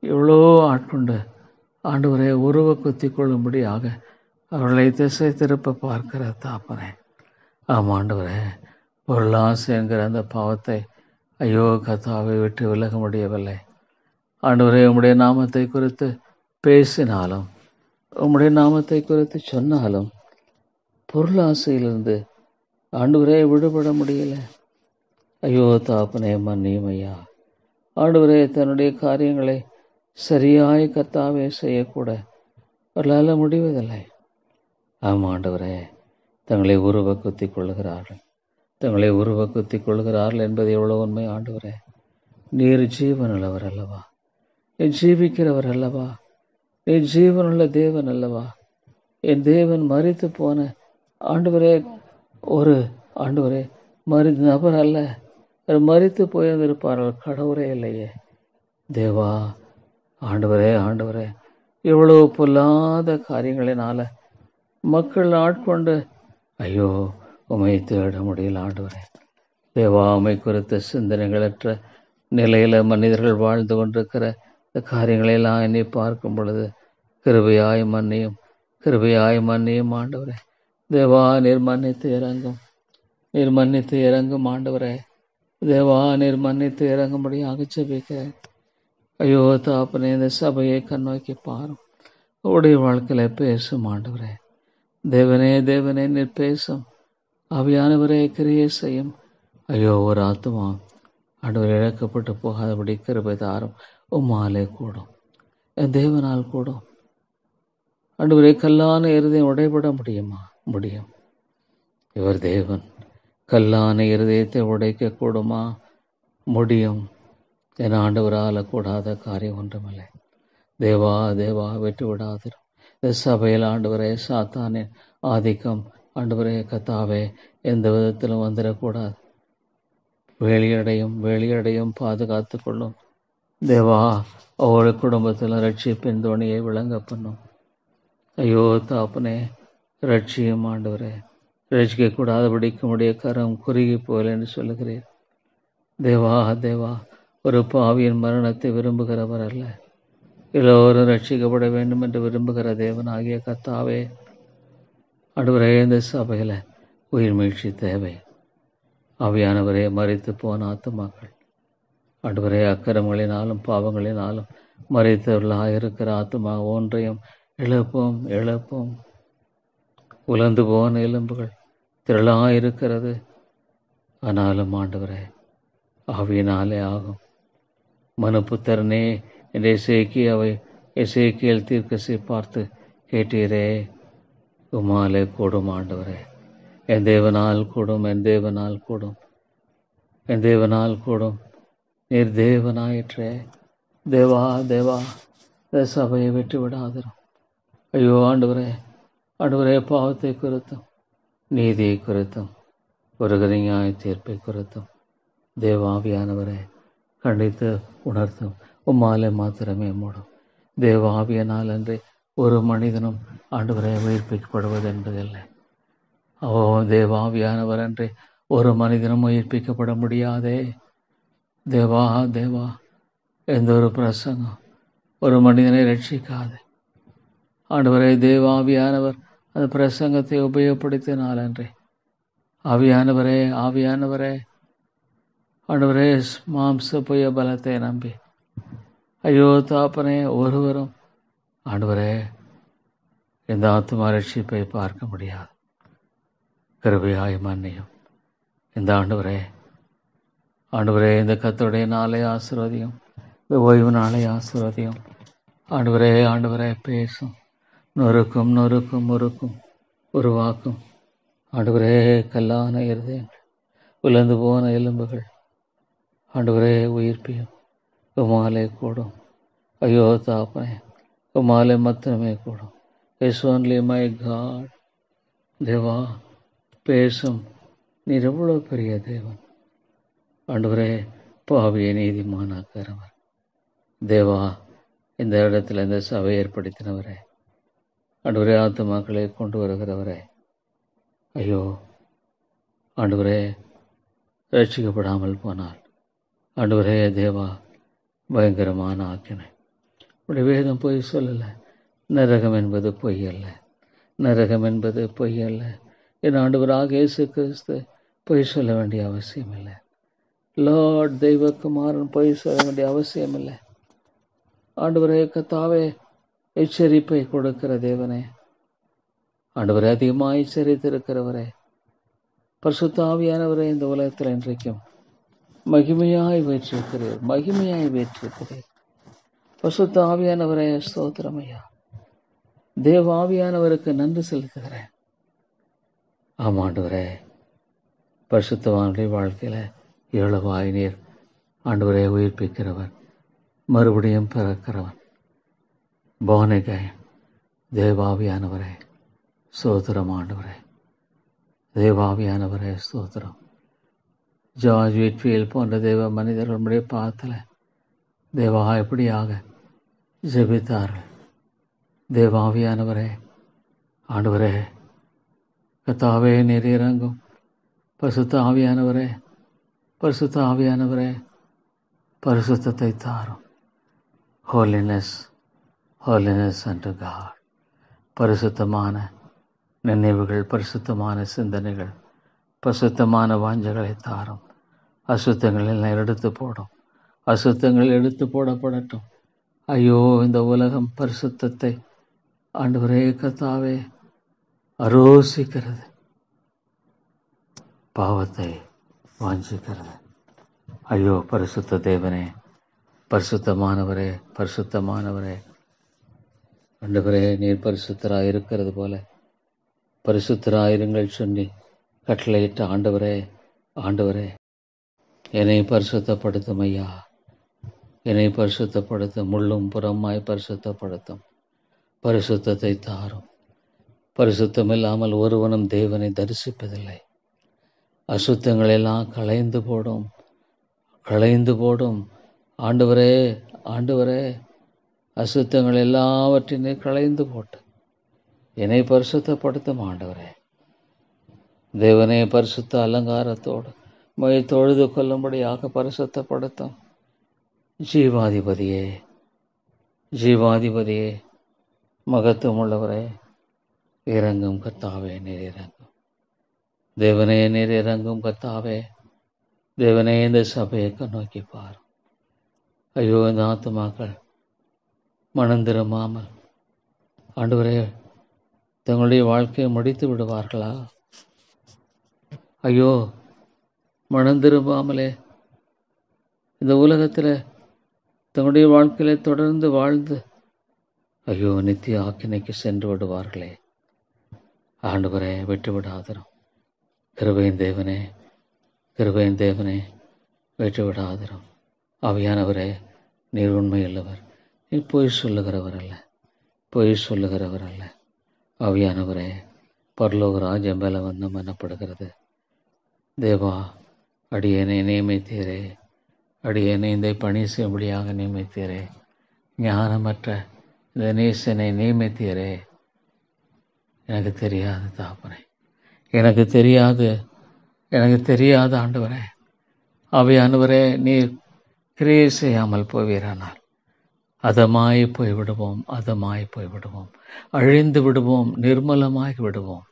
இவ்வளோ ஆட்கொண்டு ஆண்டவரே உருவ குத்தி கொள்ளும்படியாக அவர்களை திசை திருப்ப பார்க்கிற தாப்பனே. ஆமாண்டவரே, பொருளாசை என்கிற அந்த பாவத்தை ஐயோ கர்த்தாவை விட்டு விலக முடியவில்லை. ஆண்டவரே, உம்முடைய நாமத்தை குறித்து பேசினாலும் உம்முடைய நாமத்தை குறித்து சொன்னாலும் பொருளாசையிலிருந்து ஆண்டவரே விடுபட முடியல. ஐயோ தாப்பனே, மன்னியும் ஐயா. ஆண்டவரே, தன்னுடைய காரியங்களை சரியாய் கர்த்தாவே செய்யக்கூட அவர்களால் முடிவதில்லை. ஆமாண்டவரே, தங்களை உருவ குத்தி கொள்ளுகிறார்கள், தங்களை உருவ குத்தி கொள்ளுகிறார்கள் என்பது எவ்வளோ உண்மை. ஆண்டவரே, நீர் ஜீவனுள்ளவர் அல்லவா, நீ ஜீவிக்கிறவர் அல்லவா, நீ ஜீவனுள்ள தேவன் அல்லவா. என் தேவன் மரித்து போன ஆண்டவரே ஒரு ஆண்டவரே நபர் அல்ல, மரித்து போயிருந்திருப்பார்கள், கடவுளே இல்லையே. தேவா ஆண்டவரே, ஆண்டவரே இவ்வளவு பொல்லாத காரியங்களினால மக்கள் ஆட்கொண்டு ஐயோ உம்மை தேட முடியல. ஆண்டவரே தேவா, உம்மை குறித்த சிந்தனைகளற்ற நிலையில் மனிதர்கள் வாழ்ந்து கொண்டிருக்கிற இந்த காரியங்களெல்லாம் எண்ணி பார்க்கும் பொழுது கிருபையாய் மன்னியும், கிருபையாய் மன்னியும் ஆண்டவரே. தேவா, நீர் மன்னித்து இறங்கும், நீர் மன்னித்து இறங்கும் ஆண்டவரே. தேவா, நீர் மன்னித்து இறங்கும்படியாக ஜெபிக்கிறேன். ஐயோ தாப்பனே, இந்த சபையை கண்ணோக்கி பாரும், உடைய வாழ்க்கையில பேசும் ஆண்டவரே. தேவனே தேவனே நீர் பேசும், ஆவியானவரே கிரியை செய்யும். ஐயோ ஒரு ஆத்மா ஆண்டவரே இழக்கப்பட்டு போகாதபடி கிருபை தாரும். உம்மாலே கூடும், என் தேவனால் கூடும். ஆண்டவரே கல்லான இருதயம் உடைபட முடியுமா? முடியும். இவர் தேவன். கல்லான இருதயத்தை உடைக்க கூடுமா? முடியும். என் ஆண்டவரால் கூடாத காரியம் ஒன்றுமில்லை. தேவா தேவா விட்டு விடாதிரும். இந்த சபையில் ஆண்டவரே சாத்தானின் ஆதிக்கம் ஆண்டவரே கத்தாவே எந்த விதத்திலும் வந்துடக்கூடாது. வேலியடையும் பாதுகாத்து கொள்ளும். தேவா ஒவ்வொரு குடும்பத்திலும் ரட்சிப்பின் துணியை விளங்க பண்ணும். ஐயோ தாப்பனே, ரட்சியும் ஆண்டவரே, ரட்சிக்க கூடாதபடிக்கு உடைய கரம் குறுகி போகல என்று சொல்லுகிறேன். தேவா தேவா, ஒரு பாவியின் மரணத்தை விரும்புகிறவர் அல்ல, எல்லோரும் ரட்சிக்கப்பட வேண்டும் என்று விரும்புகிற தேவன் ஆகிய கர்த்தாவே, ஆண்டவரே இந்த சபையில் உயிர் மீழ்ச்சி தேவை. ஆவியானவரே, மரித்து போன ஆத்துமாக்கள் ஆண்டவரே அக்கிரமங்களினாலும் பாவங்களினாலும் மரித்தவர்களாயிருக்கிற ஆத்துமா ஒன்றையும் இழப்போம். உலர்ந்து போன எலும்புகள் திரளாயிருக்கிறது. ஆனாலும் ஆண்டவரே ஆவியினாலே ஆகும். மனுப்புத்திரனே என்று எசேக்கியேல் தீர்க்கசி பார்த்து கேட்டீரே, உம்மாலே கூடும் ஆண்டவரே. என் தேவனால் கூடும், என் தேவனால் கூடும், என் தேவனால் கூடும். நீர் தேவனாயிற்றே. தேவா தேவா, இந்த சபையை விட்டு விடாதிரும். ஐயோ ஆண்டவரே, பாவத்தை குறித்தும் நீதியை குறித்தும் ஒரு நியாய தீர்ப்பை குறித்தும் தேவாவியானவரே கண்டித்து உணர்த்தும். உம்மாலே மாத்திரமே மூடும். தேவாவியனால் அன்றி ஒரு மனிதனும் ஆண்டவரை உயிர்ப்பிக்கப்படுவது என்பதில்லை. தேவாவியானவர் அன்றி ஒரு மனிதனும் உயிர்ப்பிக்கப்பட முடியாதே. தேவா தேவா, எந்த ஒரு பிரசங்கம் ஒரு மனிதனை ரட்சிக்காது. ஆண்டவரே, தேவாவியானவர் அந்த பிரசங்கத்தை உபயோகப்படுத்தினால் அன்றி ஆவியானவரே ஆண்டவரே, மாம்ச புய பலத்தை நம்பி ஐயோ தாப்பனே ஒருவரும் ஆண்டவரே இந்த ஆத்துமா ரட்சிப்பை பார்க்க முடியாது. கிருபையாய் மன்னியும். இந்த ஆண்டவரே இந்த கர்த்தருடைய நாளை ஆசீர்வதியும். இந்த ஓய்வு நாளை ஆசீர்வதியும். ஆண்டவரே பேசும். நொறுக்கும் உருவாக்கும். ஆண்டவரே கல்லான இருதயங்கள், உலர்ந்து போன எலும்புகள் ஆண்டவரே உயிர்ப்பியும். உமாலே கூடும். ஐயோ தாப்பனே, உமாலே மாத்திரமே கூடும். It's only my God. தேவா பேசும். நீர் எவ்வளவு பெரிய தேவன். ஆண்டவரே, பாவியை நீதிமானாக்கிறவர். தேவா, இந்த இடத்துல இந்த சபை ஏற்படுத்தினவரே, ஆண்டவரே ஆத்துமாக்களை கொண்டு வருகிறவரே, ஐயோ ஆண்டவரே, ரட்சிக்கப்படாமல் போனால் ஆண்டவரே தேவா, பயங்கரமான ஆக்கினை. உடைய வேதம் பொய் சொல்லலை. நரகம் என்பது பொய் அல்ல. நரகம் என்பது பொய் அல்ல. என் ஆண்டவராக இயேசு கிறிஸ்து பொய் சொல்ல வேண்டிய அவசியம் இல்லை. லார்ட் தெய்வகுமாரன் பொய் சொல்ல வேண்டிய அவசியம் இல்லை. ஆண்டவரே கர்த்தாவே, எச்சரிப்பை கொடுக்கிற தேவனே, ஆண்டவரே அதிகமாக எச்சரித்திருக்கிறவரே, பரிசுத்த ஆவியானவரே, இந்த உலகத்தில் இன்றைக்கும் மகிமையாய் வீற்றிருக்கிறீர். பரிசுத்த ஆவியானவரே ஸ்தோத்திரம் ஐயா. தேவ ஆவியானவருக்கு நன்றி செலுத்துகிறேன். ஆமாண்டவரே, பரிசுத்தவானுடைய வாழ்க்கையில எவ்வளவாய் நீர் ஆண்டவரே உயிர்ப்பிக்கிறவன், மறுபடியும் பிறக்கிறவன். போனகன் தேவாவியானவரே ஸ்தோத்திரம். ஆண்டவரே தேவாவியானவரே ஸ்தோத்திரம். ஜார்ஜ் வீட்ஃபீல்ட் போன்ற தேவ மனிதர்களுடைய பாதத்தில் தேவா எப்படியாக ஜெபித்தார்கள். தேவாவியானவரே, ஆண்டவரே கர்த்தாவே நீர் இறங்கும். பரிசுத்த ஆவியானவரே பரிசுத்தத்தை தாரும். Holiness unto God. பரிசுத்தமான நினைவுகள், பரிசுத்தமான சிந்தனைகள், பரிசுத்தமான வாஞ்சைகளை தாரும். அசுத்தங்களில் எடுத்து போடப்படட்டும். ஐயோ, இந்த உலகம் பரிசுத்தத்தை ஆண்டவரே கர்த்தாவே அரோசிக்கிறது, பாவத்தை வாஞ்சிக்கிறது. ஐயோ பரிசுத்த தேவனே, பரிசுத்தமானவரே, பரிசுத்தமானவரே, ஆண்டவரே நீர் பரிசுத்தராய் இருக்கிறது போல பரிசுத்தராயிருங்கள் சொல்லி கட்டளையிட்ட ஆண்டவரே, ஆண்டவரே என்னை பரிசுத்தப்படுத்தும் ஐயா, என்னை பரிசுத்தப்படுத்தும், முள்ளும் புறமாய் பரிசுத்தப்படுத்தும், பரிசுத்தத்தை தாரும். பரிசுத்தம் இல்லாமல் ஒருவனும் தேவனை தரிசிப்பதில்லை. அசுத்தங்கள் எல்லாம் களைந்து போடும், களைந்து போடும். ஆண்டவரே, ஆண்டவரே, அசுத்தங்கள் எல்லாவற்றினையும் களைந்து போட்டு என்னை பரிசுத்தப்படுத்தும் ஆண்டவரே. தேவனே பரிசுத்த அலங்காரத்தோடு மை தொழுது கொள்ளும்படியாக பரிசுத்தப்படுத்தும் ஜீவாதிபதியே, ஜீவாதிபதியே, மகத்துவம் உள்ளவரே, இறங்கும் கர்த்தாவே, நீர் இறங்கும். தேவனே நீர் இறங்கும் கர்த்தாவே. தேவனே இந்த சபையை நோக்கி பார். ஐயோ இந்த ஆத்துமாக்கள் மனம் திரும்பாமல் ஆண்டவரே தங்களுடைய வாழ்க்கையை முடித்து விடுவார்களா? ஐயோ மனம் திரும்பாமலே இந்த உலகத்தில் தங்களுடைய வாழ்க்கையில தொடர்ந்து வாழ்ந்து ஐயோ நித்திய ஆக்கினைக்கு சென்று விடுவார்களே. ஆண்டவரே விட்டு விடாதரும். கிருபையின் தேவனே, கிருபையின் தேவனே, விட்டு விடாதரும். ஆவியானவரே நீர் உண்மையுள்ளவர், நீ பொய் சொல்லுகிறவர் அல்ல, பொய் சொல்லுகிறவர் அல்ல. ஆவியானவரே பரலோக ராஜ்யம் பலவந்தம் எனப்படுகிறது. தேவா அடியேனை நியமித்தீரே, அடியேனை இந்த பணி செய்யும்படியாக நியமித்தீரே. ஞானமற்ற இந்த நேசனை நியமித்தீரே. எனக்கு தெரியாது தாப்பனே, எனக்கு தெரியாது, எனக்கு தெரியாது ஆண்டவரே. ஆவியானவரே நீர் கிரியை செய்யாமல் போவீரானால் அதமாய் போய்விடுவோம், அதமாய் போய்விடுவோம், அழிந்து விடுவோம், நிர்மலமாகி விடுவோம்.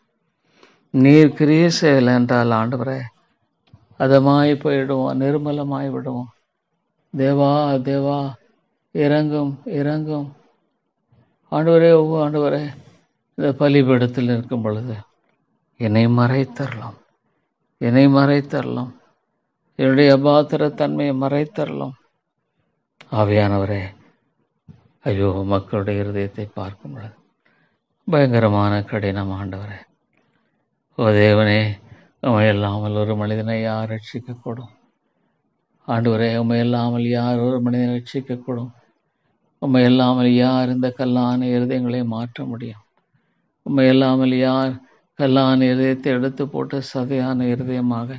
நீர் கிரியை செய்யலை என்றால் ஆண்டவரே அதமாய் போயிடுவோம், நிர்மலமாய் விடுவோம். தேவா, தேவா இறங்கும், இறங்கும். ஆண்டவரே, ஆண்டவரே இந்த பலிபீடத்தில் இருக்கும் பொழுது என்னை மறைத்தரலாம், என்னை மறைத்தரலாம், என்னுடைய அபாத்திரத்தன்மையை மறைத்தரலாம். ஆவியானவரே ஐயோ மக்களுடைய இருதயத்தை பார்க்கும் பொழுது பயங்கரமான கடினம் ஆண்டவரே. ஓ தேவனே, உமையில்லாமல் ஒரு மனிதனை யார் ரட்சிக்கக்கூடும்? ஆண்டவரே உமையில்லாமல் யார் ஒரு மனிதனை ரட்சிக்கக்கூடும்? உமையில்லாமல் யார் இந்த கல்லான இருதயங்களை மாற்ற முடியும்? உமையில்லாமல் யார் கல்லான இருதயத்தை எடுத்து போட்டு சதையான இருதயமாக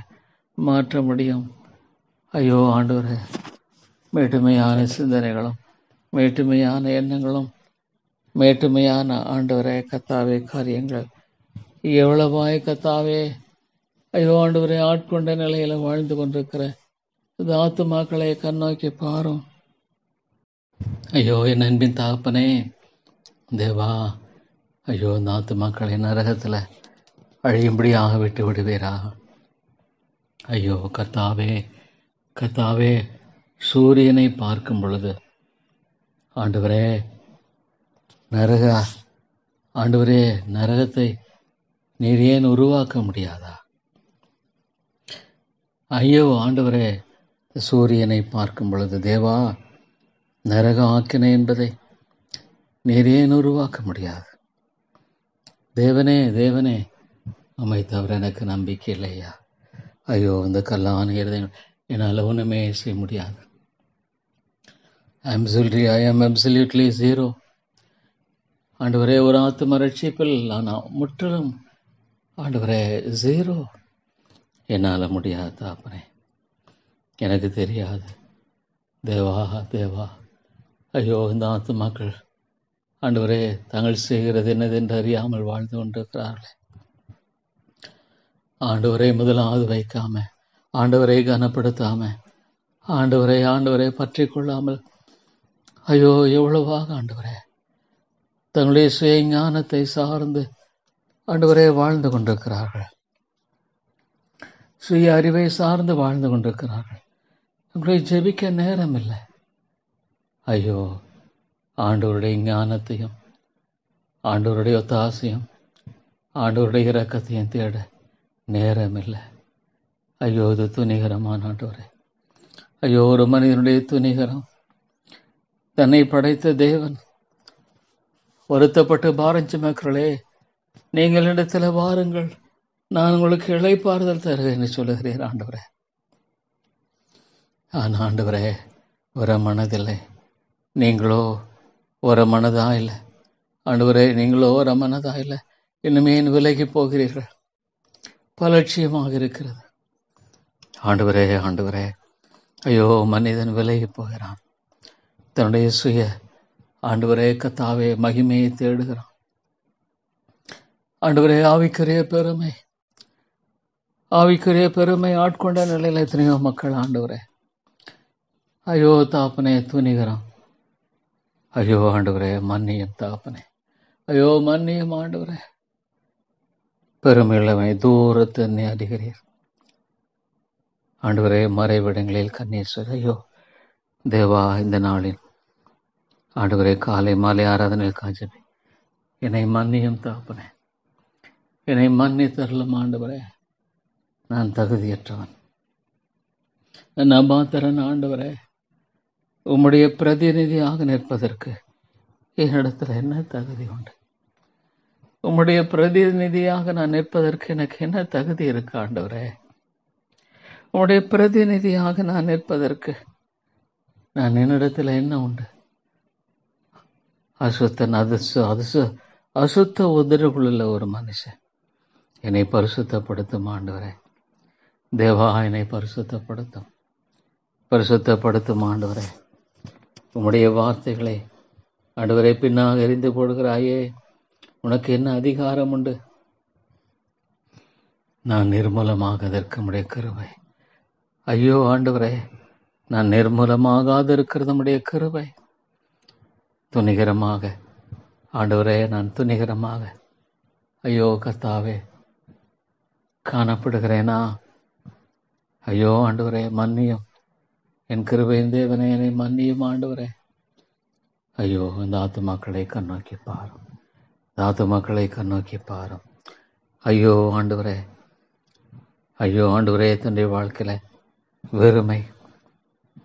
மாற்ற முடியும்? ஐயோ ஆண்டவரே, மேட்டுமையான சிந்தனைகளும் மேட்டுமையான எண்ணங்களும் மேட்டுமையான ஆண்டவரே கத்தாவே காரியங்கள் எவ்வளவாய் கத்தாவே ஐயோ ஆண்டவரே ஆட்கொண்ட நிலையில வாழ்ந்து கொண்டிருக்கிற இந்த ஆத்துமாக்களை கண்ணோக்கி பாரும். ஐயோ என் அன்பின் தகப்பனே தேவா, ஐயோ இந்த ஆத்துமாக்களை நரகத்தில் அழியும்படியாக விட்டு விடுவீரா? ஐயோ கர்த்தாவே, கர்த்தாவே சூரியனை பார்க்கும் பொழுது ஆண்டவரே ஆண்டவரே நரகத்தை நீர் ஏன் உருவாக்க முடியாதா? ஐயோ ஆண்டவரே சூரியனை பார்க்கும் பொழுது தேவா நரக ஆக்கினை என்பதை நீர் ஏன் உருவாக்க முடியாது? தேவனே, தேவனே உம்மை தவிர எனக்கு நம்பிக்கை இல்லையா? ஐயோ இந்த கல்லான இருதயங்கள் என்னால் ஒன்றுமே செய்ய முடியாது. I am absolutely zero. ஆண்டவரே ஒரு ஆத்தும ரட்சிப்பில் நான் முற்றிலும் ஆண்டவரே ஜீரோ. என்னால் முடியாது தாப்பனே, எனக்கு தெரியாது. தேவா, தேவா ஐயோ இந்த ஆத்துமாக்கள் ஆண்டவரே தாங்கள் செய்கிறது என்னதென்று அறியாமல் வாழ்ந்து கொண்டிருக்கிறார்களே. ஆண்டவரை முதலாவது வைக்காம, ஆண்டவரை கனப்படுத்தாம, ஆண்டவரை பற்றி கொள்ளாமல் ஐயோ எவ்வளவாக ஆண்டவரே தங்களுடைய சுய ஞானத்தை சார்ந்து ஆண்டவரே வாழ்ந்து கொண்டிருக்கிறார்கள். சுய அறிவை சார்ந்து வாழ்ந்து கொண்டிருக்கிறார்கள். உங்களை ஜெபிக்க நேரம் இல்லை. ஐயோ ஆண்டவருடைய ஞானத்தையும் ஆண்டவருடைய ஒத்தாசையும் ஆண்டவருடைய இரக்கத்தையும் தேட நேரம் இல்லை. ஐயோ இது துணிகரமான ஆண்டவரே, ஐயோ, ஒரு மனிதனுடைய துணிகரம். தன்னை படைத்த தேவன் வருத்தப்பட்டு பாரம் சுமக்கிறளே, நீங்கள் இடத்துல வாருங்கள், நான் உங்களுக்கு இளைப்பாறுதல் தருவேன் என்று சொல்லுகிறேன் ஆண்டவரே. ஆனால் ஆண்டவரே, ஒரு மனதில்லை, நீங்களோ ஒரு மனதா இல்லை. ஆண்டவரே, நீங்களோ ஒரு மனதா இல்லை. இன்னுமே விலகி போகிறீர்கள், பலட்சியமாக இருக்கிறது. ஆண்டவரே, ஆண்டவரே, ஐயோ, மனிதன் விலகி போகிறான். தன்னுடைய சுய ஆண்டவரே கத்தாவே மகிமையை தேடுகிறான். ஆண்டவரே, ஆவிக்குரிய பெருமை ஆட்கொண்ட நிலையில் எத்தனையோ மக்கள் ஆண்டவரே. ஐயோ தாப்பனே, துணிகரம். ஐயோ ஆண்டவரே, மன்னியம் தாப்பனே. ஐயோ மன்னியம் ஆண்டவரே. பெருமையுள்ளவனை தூரத்து என்னை அறிகிறீர் ஆண்டவரே. மறைவிடங்களில் கண்ணீர் சொல். ஐயோ தேவா, இந்த நாளில் ஆண்டவரே காலை மாலை ஆராதனையில் காஞ்சபி என்னை மன்னியும் தாப்பனே, என்னை மன்னித்தரலும் ஆண்டவரே. நான் தகுதியற்றவன், நபாத்தரன் ஆண்டவரே. உம்முடைய பிரதிநிதியாக நிற்பதற்கு என்னிடத்துல என்ன தகுதி உண்டு? உம்முடைய பிரதிநிதியாக நான் நிற்பதற்கு எனக்கு என்ன தகுதி இருக்கு ஆண்டவரே? உம்முடைய பிரதிநிதியாக நான் நிற்பதற்கு நான் என்னிடத்துல என்ன உண்டு? அசுத்த உதடுகளுள்ள ஒரு மனுஷன். என்னை பரிசுத்தப்படுத்தும் ஆண்டவரே. தேவா, என்னை பரிசுத்தப்படுத்தும் ஆண்டவரே. உம்முடைய வார்த்தைகளை ஆண்டவரே பின்னாக எறிந்து போடுகிறாயே, உனக்கு என்ன அதிகாரம் உண்டு? நான் நிர்மூலமாகதற்கு உம்முடைய கிருபை. ஐயோ ஆண்டவரே, நான் நிர்மூலமாகாது இருக்கிறது உம்முடைய கிருபை. துணிகரமாக ஆண்டவரே, நான் துணிகரமாக ஐயோ கர்த்தாவே காணப்படுகிறேனா? ஐயோ ஆண்டவரே, மன்னியும். என் கிருபையின் தேவனே, என்னை மன்னியும் ஆண்டவரே. ஐயோ, இந்த ஆத்துமாக்களை கண்ணோக்கி பாரும். ஐயோ ஆண்டவரே, தன்னுடைய வாழ்க்கையில வெறுமை,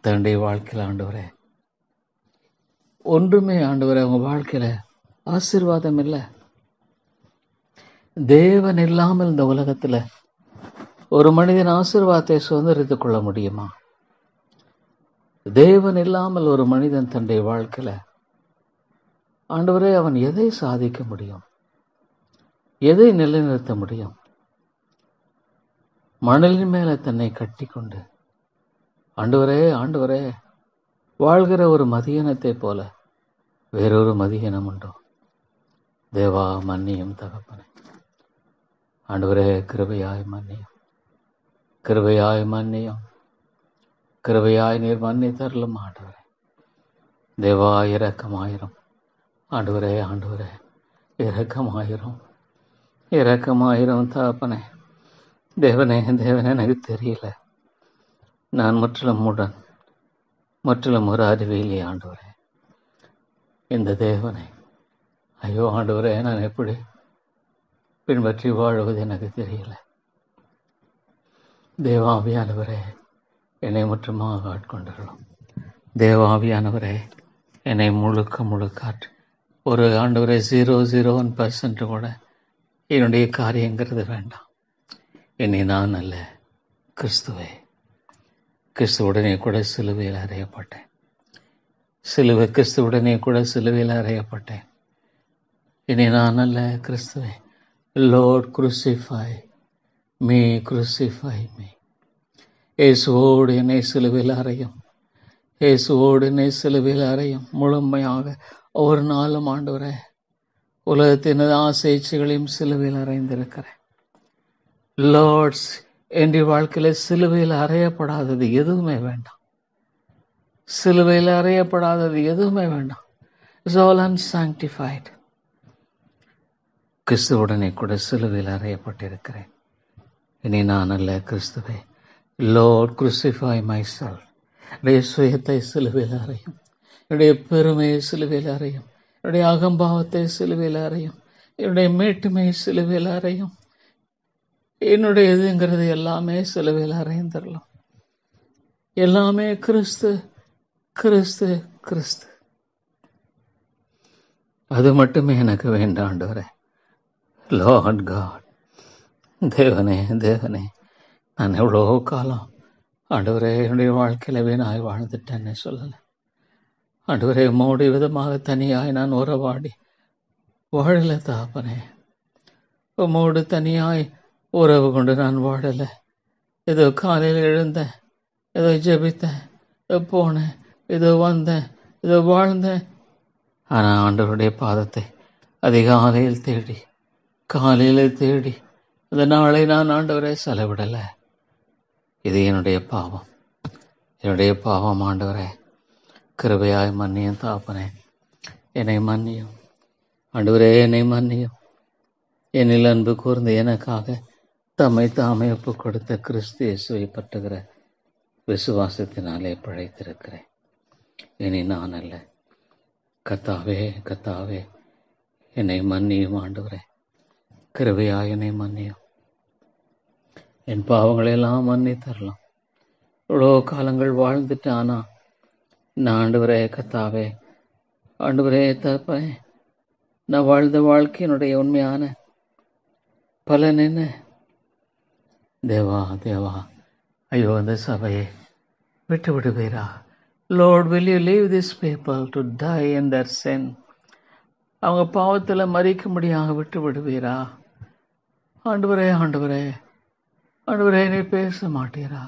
தன்னுடைய வாழ்க்கையில ஆண்டவரே ஒன்றுமே ஆண்டவரே உங்க வாழ்க்கையில ஆசீர்வாதம் இல்லை. தேவன் இல்லாமல் இந்த உலகத்துல ஒரு மனிதன் ஆசீர்வாதத்தை சுதந்திரித்துக் கொள்ள முடியுமா? தேவன் இல்லாமல் ஒரு மனிதன் தன்னுடைய வாழ்க்கையில ஆண்டவரே அவன் எதை சாதிக்க முடியும்? எதை நிலைநிறுத்த முடியும்? மணலின் மேல தன்னை கட்டி கொண்டு ஆண்டவரே வாழ்கிற ஒரு மதியனத்தை போல வேறொரு மதியனம் உண்டோ? தேவா, மன்னியும் தகப்பனே. ஆண்டவரே, கிருபையாய் நீர் மன்னித்தருளும் ஆண்டவரே. தேவா, இரக்கமாயிரும் ஆண்டவரே. இரக்கமாயிரும் தகப்பனே. தேவனே, எனக்கு தெரியல, நான் முற்றிலும் ஒரு அறிவியலி ஆண்டவரே. இந்த தேவனை ஐயோ ஆண்டவரே, நான் எப்படி பின்பற்றி வாழுவது எனக்கு தெரியல. தேவாவியானவரே, என்னை முற்றமாக ஆட்கொண்டர்களும். தேவாவியானவரே, என்னை முழுக்காற்று ஒரு ஆண்டவரே 0.01% கூட என்னுடைய காரியங்கிறது வேண்டாம். என்னை நான் அல்ல, கிறிஸ்துவுடனே கூட சிலுவையில் அறையப்பட்டேன். கிறிஸ்துவுடனே கூட சிலுவையில் அறையப்பட்டேன். இனி நான் அல்ல, கிறிஸ்துவே. Lord, crucify me. இயேசுவோடு என்னை சிலுவையில் அறையும். முழுமையாக ஒவ்வொரு நாளும் ஆண்டவரே, உலகத்தின் ஆசைகளையும் சிலுவையில் அறைந்திருக்கிறேன். லார்ட்ஸ், என்னுடைய வாழ்க்கையில சிலுவையில் அறையப்படாதது எதுவுமே வேண்டாம். It's all unsanctified. கிறிஸ்துவுடனே கூட சிலுவையில் அறையப்பட்டிருக்கிறேன். இனி நான் அல்ல, கிறிஸ்துவே. Lord, crucify myself. என்னுடைய சுயத்தை சிலுவையில் அறையும். என்னுடைய பெருமையை சிலுவையில் அறையும். என்னுடைய அகம்பாவத்தை சிலுவையில் அறையும். என்னுடைய மேட்டுமையை சிலுவையில் அறையும். என்னுடைய எதுங்கிறது எல்லாமே சிலுவையில் அறைந்துடலாம். எல்லாமே கிறிஸ்து கிறிஸ்து கிறிஸ்து. அது மட்டுமே எனக்கு வேண்டாம் ஆண்டவரே. லார்ட் காட், தேவனே தேவனே, நான் எவ்வளோ காலம் ஆண்டவரே என்னுடைய வாழ்க்கையில வீணாய் வாழ்ந்துட்டேன்னு சொல்லலை. ஆண்டவரே, உம்மோடு விதமாக தனியாய் நான் உறவாடி வாழல தாப்பனே. உம்மோடு தனியாய் உறவு கொண்டு நான் வாழலை. ஏதோ காலையில் எழுந்தேன், ஏதோ ஜெபித்தேன், ஏதோ போனேன், ஏதோ வந்தேன், ஏதோ வாழ்ந்தேன். ஆனால் ஆண்டவருடைய பாதத்தை அதிகாலையில் தேடி காலையில் தேடி அந்த நாளை நான் ஆண்டவரை செலவிடலை. இது என்னுடைய பாவம், என்னுடைய பாவம். ஆண்டவரே, கிருபையாய் மன்னியும் தாப்பனே, என்னை மன்னியும் ஆண்டவரே, என்னை மன்னியும். என்னில் அன்பு கூர்ந்து எனக்காக தம்மை தாமே ஒப்புக் கொடுத்த கிறிஸ்து இயேசுவை பற்றுகிற விசுவாசத்தினாலே பிழைத்திருக்கிறேன். இனி நான் அல்ல. கர்த்தாவே கர்த்தாவே, என்னை மன்னியும் ஆண்டவரே, கிருபையாய் என்னை மன்னியும். என் பாவங்களெல்லாம் மன்னி தரலாம். இவ்வளோ காலங்கள் வாழ்ந்துட்டு ஆனா நான் ஆண்டவரே கர்த்தாவே, ஆண்டவரே தகப்பனே, நான் வாழ்ந்த வாழ்க்கையினுடைய உண்மையான பலன் என்ன? தேவா தேவா, ஐயோ அந்த சபையை விட்டு விடுவீரா? Lord, will you leave these people to die in their sin? அவங்க பாவத்தில் மறிக்கும்படியாக விட்டு விடுவீரா? ஆண்டவரே ஆண்டவரே ஆண்டவரே, நீ பேச மாட்டீரா?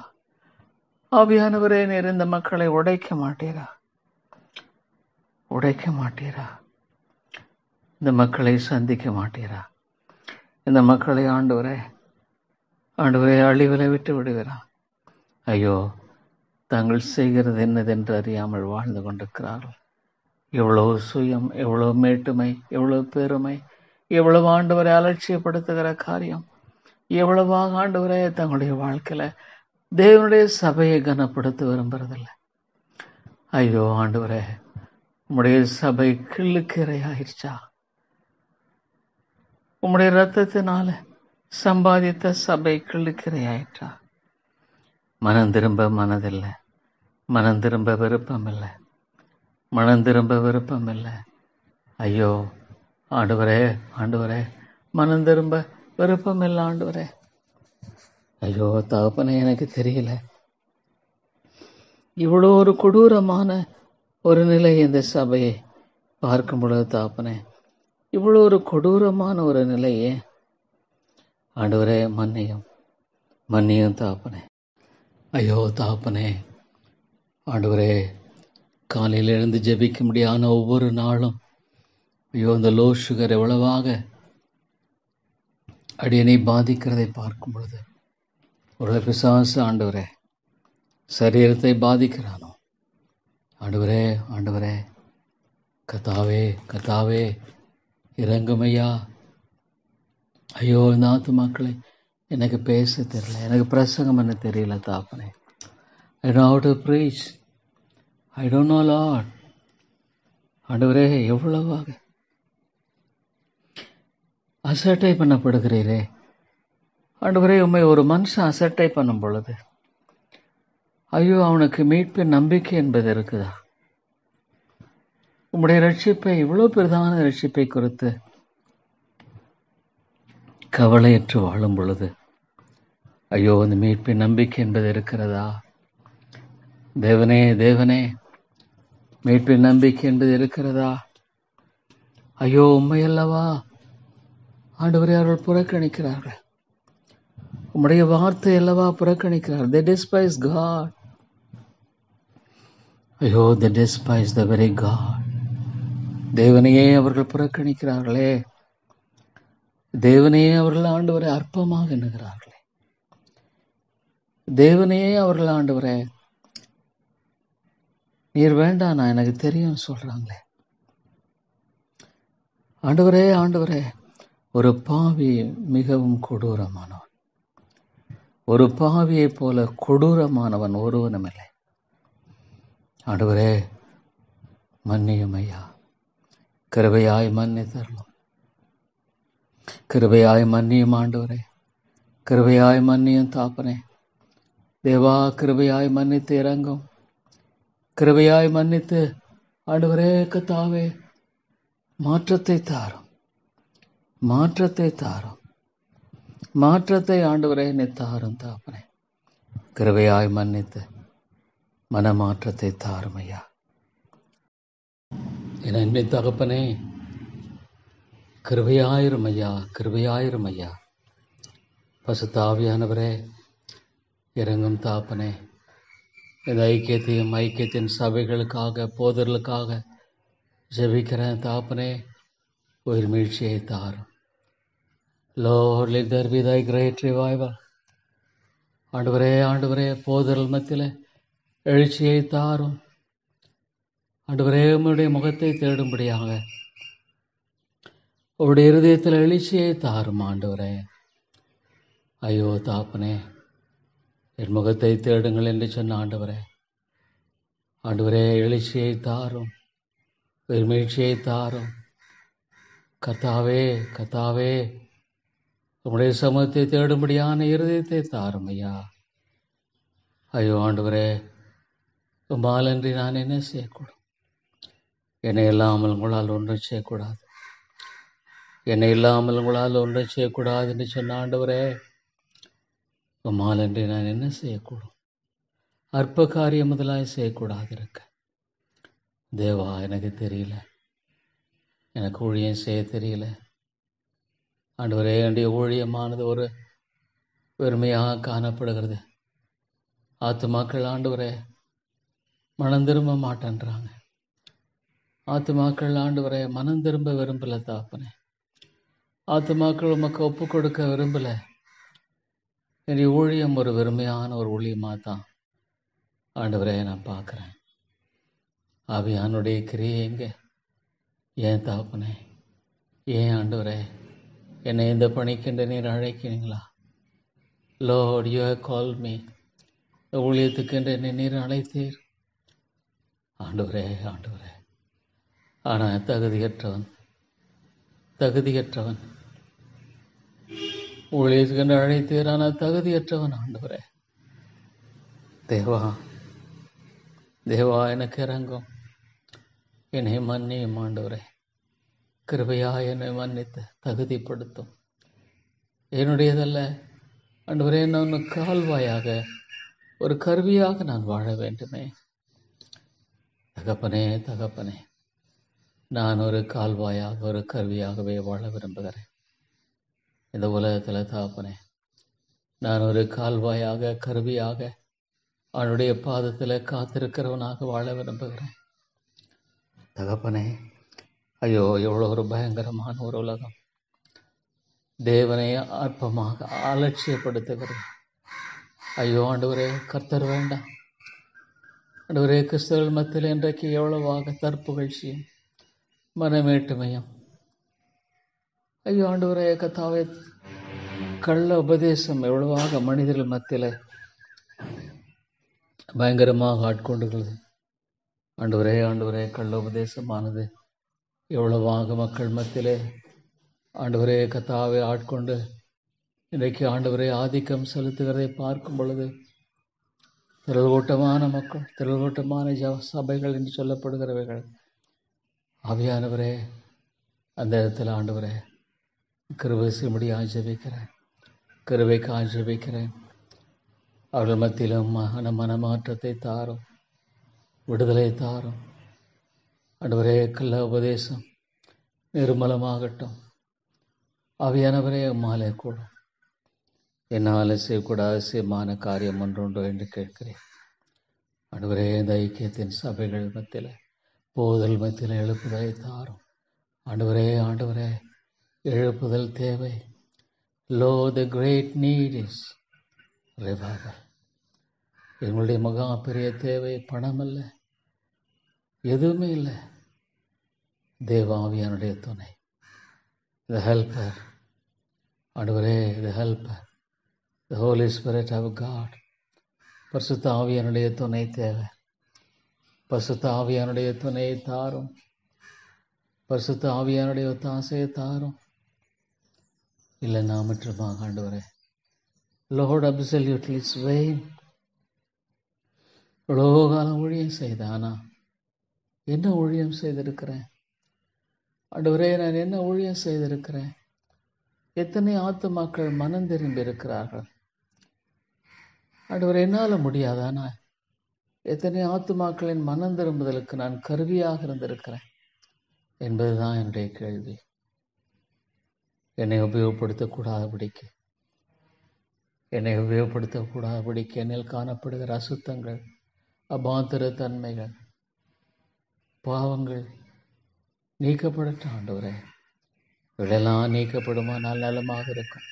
ஆவியானவரே, நீர் இந்த மக்களை உடைக்க மாட்டீரா? உடைக்க மாட்டீரா? இந்த மக்களை சந்திக்க மாட்டீரா? இந்த மக்களை ஆண்டவரே ஆண்டவரே அழிவில் விட்டு விடுவீரா? ஐயோ, தாங்கள் செய்கிறது என்னதென்று அறியாமல் வாழ்ந்து கொண்டிருக்கிறார்கள். எவ்வளவு சுயம், எவ்வளவு மேட்டுமை, எவ்வளவு பெருமை, எவ்வளவு ஆண்டவரை அலட்சியப்படுத்துகிற காரியம், எவ்வளவாக ஆண்டவரே தங்களுடைய வாழ்க்கையில தேவனுடைய சபையை கனப்படுத்த விரும்புறதில்லை. ஐயோ ஆண்டவரே, உம்முடைய சபை கிள்ளுக்கிரையாயிருச்சா? உம்முடைய இரத்தத்தினால சம்பாதித்த சபை கிள்ளுக்கிரையாயிற்றா? மனம் திரும்ப மனதில்லை, மனம் திரும்ப விருப்பம் இல்லை, மனம் திரும்ப விருப்பம் இல்லை. ஐயோ ஆண்டவரே ஆண்டவரே, மனம் திரும்ப விருப்பம் இல்லை ஆண்டவரே. ஐயோ தகப்பனே, எனக்கு தெரியல. இவ்வளோ ஒரு கொடூரமான ஒரு நிலை இந்த சபையை பார்க்கும் பொழுது தகப்பனே, இவ்வளோ ஒரு கொடூரமான ஒரு நிலையே ஆண்டவரே, மன்னியும் மன்னியும் தகப்பனே. ஐயோ தகப்பனே, ஆண்டவரே, காலையில் எழுந்து ஜெபிக்க முடியாத ஒவ்வொரு நாளும் ஐயோ இந்த லோ சுகர் எவ்வளவாக அடியனை பாதிக்கிறதை பார்க்கும் பொழுது ஒரு பிசாசு ஆண்டவரே சரீரத்தை பாதிக்கிறானோ. ஆண்டவரே ஆண்டவரே, கர்த்தாவே கர்த்தாவே, இறங்குமையா. ஐயோ இந்த ஆத்துமாக்களை, எனக்கு பேச தெரியல, எனக்கு பிரசங்கம் என்ன தெரியல தாப்பனே. I don't know how to preach. I don't know Lord. ஆண்டவரே, எவ்வளவாக அசட்டை பண்ணப்படுகிறீரே ஆண்டவரே. உண்மை ஒரு மனுஷன் அசட்டை பண்ணும் பொழுது ஐயோ அவனுக்கு மீட்பின் நம்பிக்கை என்பது இருக்குதா? உம்முடைய ரட்சிப்பை, இவ்வளவு பெரிதான ரட்சிப்பை குறித்து கவலையற்று வாழும் பொழுது ஐயோ அந்த மீட்பின் நம்பிக்கை என்பது இருக்கிறதா? தேவனே தேவனே, மீட்பின் நம்பிக்கை என்பது இருக்கிறதா? ஐயோ உண்மையல்லவா ஆண்டவரே அவர்கள் புறக்கணிக்கிறார்கள். உம்முடைய வார்த்தை அல்லவா புறக்கணிக்கிறார். They despise God. ஐயோ, they despise the very God. தேவனையே அவர்கள் புறக்கணிக்கிறார்களே. தேவனையே அவர்கள் ஆண்டவரை அற்பமாக எண்ணுகிறார்களே. தேவனையே அவர்கள் ஆண்டவரே நீர் வேண்டாம், நான் எனக்கு தெரியும் சொல்றாங்களே. ஆண்டவரே ஆண்டவரே, ஒரு பாவி மிகவும் கொடூரமானவன். ஒரு பாவியை போல கொடூரமானவன் ஒருவனும் இல்லை. ஆண்டவரே மன்னியும் ஐயா, கிருபையாய் மன்னித்தருளும், கிருபையாய் மன்னியும் ஆண்டவரே, கிருபையாய் மன்னியும் தாப்பனே. தேவா, கிருபையாய் மன்னித்து இறங்கும். கிருபையாய் மன்னித்து ஆண்டவரே கர்த்தாவே மாற்றத்தை தாரும். மாற்றத்தை தாரும். மாற்றத்தை ஆண்டவரே நீ தாரும் தாப்பனே. கிருபையாய் மன்னித்து மனமாற்றத்தை தாரும் ஐயா. என் அன்பின் தகப்பனே, கிருபையாயிரும் ஐயா, கிருபையாயிரும் ஐயா. பசுத்த ஆவியானவரே இறங்கும் தாப்பனே. இந்த ஐக்கியத்தின் சபைகளுக்காக போதர்களுக்காக ஜெபிக்கிறேன் தாப்பனே. உயிர் மீழ்ச்சியை தாரும். Lord, let there be thy great revival. ஆண்டவரே, ஆண்டவரே, போதர்கள் மத்தியில் எழுச்சியை தாரும். ஆண்டவரே, உம்முடைய முகத்தை தேடும்படியாக உடைய இருதயத்தில் எழுச்சியை தாரும் ஆண்டவரே. ஐயோ தாப்பனே, என் முகத்தை தேடுங்கள் என்று சொன்ன ஆண்டவரே. ஆண்டவரே, எழுச்சியை தாரும். உயிர் மீழ்ச்சியை தாரும். கர்த்தாவே, கர்த்தாவே, உம்முடைய சமூகத்தை தேடும்படியான இருதயத்தை தாரும் ஐயா. ஐயோ ஆண்டவரே, உம்மாலன்றி நான் என்ன செய்யக்கூடும்? என்னை இல்லாமல் உங்களால் ஒன்றும் செய்யக்கூடாது. என்னை இல்லாமல் உங்களால் ஒன்றும் செய்யக்கூடாது என்று சொன்ன ஆண்டவரே, உம்மாலன்றி நான் என்ன செய்யக்கூடும்? அற்ப காரியம் முதலாய் செய்யக்கூடாது இருக்க. தேவா, எனக்கு தெரியல, எனக்கு ஊழியம் செய்ய தெரியல ஆண்டவரே. என்னுடைய ஊழியமானது ஒரு வெறுமையாக காணப்படுகிறது. ஆத்துமாக்கள் ஆண்டவரே மனம் திரும்ப மாட்டேன்றாங்க. ஆத்துமாக்கள் ஆண்டவரே மனம் திரும்ப விரும்பல தாப்பனே. ஆத்துமாக்கள் உமக்கு ஒப்பு கொடுக்க விரும்பல. என்னுடைய ஊழியம் ஒரு வெறுமையான ஒரு ஊழியமாக தான் ஆண்டவரே நான் பார்க்குறேன். ஆவியானுடைய கிரியை எங்கே? ஏன் தாப்பனே, ஏன் ஆண்டவரே என்னை இந்த பணிக்கென்று நீர் அழைக்கிறீங்களா? Lord, you have called me. ஊழியத்துக்கென்று என்னை நீர் அழைத்தீர் ஆண்டவரே, ஆண்டவரே. ஆனால் தகுதியற்றவன், தகுதியற்றவன். ஊழியத்துக்கென்று அழைத்தீர், ஆனால் தகுதியற்றவன் ஆண்டவரே. தேவா, தேவா, எனக்கு இறங்கும். என்னை மன்னியும் ஆண்டவரே. கிருபையா என்னை மன்னித்து தகுதிப்படுத்தும். என்னுடையதல்ல ஆண்டவரே, நான் கால்வாயாக ஒரு கருவியாக நான் வாழ வேண்டுமே. தகப்பனே, தகப்பனே, நான் ஒரு கால்வாயாக ஒரு கருவியாகவே வாழ விரும்புகிறேன் இந்த உலகத்தில். தகப்பனே, நான் ஒரு கால்வாயாக கருவியாக அவனுடைய பாதத்தில் காத்திருக்கிறவனாக வாழ விரும்புகிறேன் தகப்பனே. ஐயோ, எவ்வளோ ஒரு பயங்கரமான ஒரு உலகம். தேவனை அற்பமாக அலட்சியப்படுத்துகிறது. ஐயோ ஆண்டவரே, கர்த்தர் வேண்டாம் ஆண்டவரே. கிறிஸ்தவர்கள் மத்தியில் இன்றைக்கு எவ்வளவாக தற்புகழ்ச்சியும் மனமேட்டுமையும். ஐயோ ஆண்டவரே கர்த்தாவே, கள்ள உபதேசம் எவ்வளவாக மனிதர்கள் மத்தியில் பயங்கரமாக ஆட்கொண்டுகிறது. ஆண்டவரே, ஆண்டவரே, கள்ள உபதேசமானது எவ்வளவாக மக்கள் மத்தியிலே ஆண்டவரே கர்த்தாவே ஆட்கொண்டு இன்றைக்கு ஆண்டவரே ஆதிக்கம் செலுத்துகிறதை பார்க்கும் பொழுது திரள்கூட்டமான மக்கள், திரள்கூட்டமான சபைகள் என்று சொல்லப்படுகிறவைகள், ஆவியானவரே அந்த இடத்துல ஆண்டவரே கிருபை செய்யும்படியாக ஜெபிக்கிறேன். கிருபைக்காக ஜெபிக்கிறேன். அவர்கள் மத்தியிலும் மனமாற்றத்தை தாரும், விடுதலை தாரும் ஆண்டவரே. கள்ள உபதேசம் நிர்மலமாகட்டும். ஆவியானவரே, உம்மாலே கூடும். என்னால் செய்யக்கூடாத செய்யமான காரியம் ஒன்றுண்டோ என்று கேட்கிறேன் ஆண்டவரே. இந்த ஐக்கியத்தின் சபைகள் மத்தியில் போதல் மத்தியில் எழுப்புதலை தாரும் ஆண்டவரே. ஆண்டவரே, எழுப்புதல் தேவை. Lo, the great need is revival. எங்களுடைய மகா பெரிய தேவை பணம் அல்ல, எதுவுமே இல்லை. தேவாவியானுடைய துணை, the helper ஆண்டவரே, the helper, the Holy Spirit of God. பரிசுத்த ஆவியானுடைய துணை தேவை. பரிசுத்த ஆவியானுடைய துணையை தாரும். பரிசுத்த ஆவியானுடைய ஒத்தாசையை தாரும். இல்லை நான் மட்டுமாக ஆண்டவரே. Lord, absolutely it's vain. இவ்வளோ காலம் ஊழியம் செய்தானா? என்ன ஊழியம் செய்திருக்கிறேன் ஆண்டவரே? நான் என்ன ஊழியம் செய்திருக்கிறேன்? எத்தனை ஆத்துமாக்கள் மனம் திரும்பி இருக்கிறார்கள் ஆண்டவரே? என்னால் முடியாதானா? எத்தனை ஆத்துமாக்களின் மனம் திரும்புதலுக்கு நான் கருவியாக இருந்திருக்கிறேன் என்பதுதான் என்னுடைய கேள்வி. என்னை உபயோகப்படுத்தக்கூடாதபடிக்கு என்னில் காணப்படுகிற அசுத்தங்கள், அபாத்திர தன்மைகள், பாவங்கள் நீக்கப்படட்டும் ஆண்டவரே. இவைகளெல்லாம் நீக்கப்படுமானால் நலமாக இருக்கும்.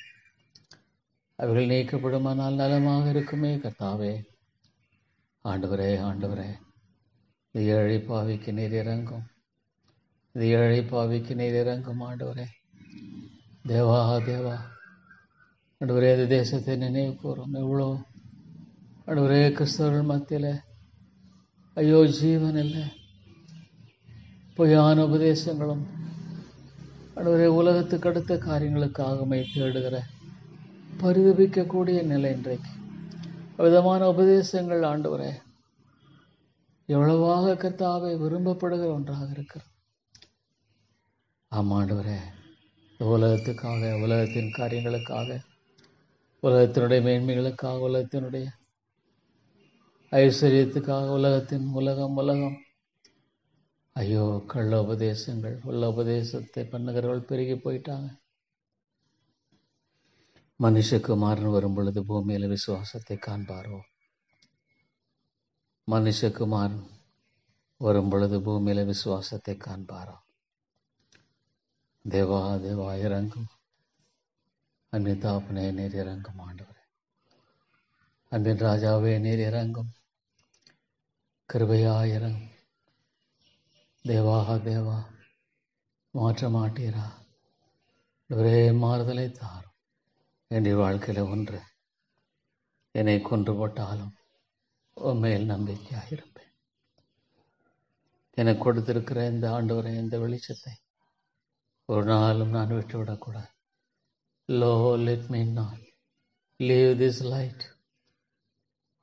அவைகள் நீக்கப்படுமானால் நலமாக இருக்குமே கர்த்தாவே. ஆண்டவரே, ஆண்டவரே, இந்த ஏழை பாவிக்கு நீர் இறங்கும். இந்த ஏழை பாவிக்கு நீர் இறங்கும் ஆண்டவரே. தேவா, தேவா, ஆண்டவரே, இந்த தேசத்தை நினைவு கூறும். எவ்வளோ ஆண்டவரே கிறிஸ்தவர்கள் மத்தியில் ஐயோ ஜீவன் இல்லை, பொய்யான உபதேசங்களும் ஆண்டவரே உலகத்துக்கு அடுத்த காரியங்களுக்காகவே தேடுகிற பரிதபிக்கக்கூடிய நிலை இன்றைக்கு. விதமான உபதேசங்கள் ஆண்டவரே எவ்வளவாக கர்த்தாவே விரும்பப்படுகிற ஒன்றாக இருக்கிறது. ஆமாண்டவரே, உலகத்துக்காக, உலகத்தின் காரியங்களுக்காக, உலகத்தினுடைய மேன்மைகளுக்காக, உலகத்தினுடைய ஐஸ்வர்யத்துக்காக, உலகம் ஐயோ கள்ள உபதேசங்கள், உள்ள உபதேசத்தை பண்ணுகிறவர்கள் பெருகி போயிட்டாங்க. மனுஷகுமாரன் வரும் பொழுது பூமியில விசுவாசத்தை காண்பாரோ? மனுஷகுமாரன் வரும் பொழுது பூமியில விசுவாசத்தை காண்பாரோ? தேவா, தேவா இறங்கும். அன்பின் தாப்பனே நீர் இறங்கும் ஆண்டவரே. அன்பின் ராஜாவே நீர் இறங்கும். கிருபையா இறங்கும். தேவா, தேவா மாற்ற மாட்டீரா? ஒரே மாறுதலை தாரும். என்னுடைய வாழ்க்கையில ஒன்று என்னை கொன்று போட்டாலும் உண்மையில் நம்பிக்கையாக இருப்பேன். எனக்கு கொடுத்திருக்கிற இந்த ஆண்டவரை, இந்த வெளிச்சத்தை ஒரு நாளும் நான் விட்டுவிடக்கூடாது. Lord, let me not leave this light.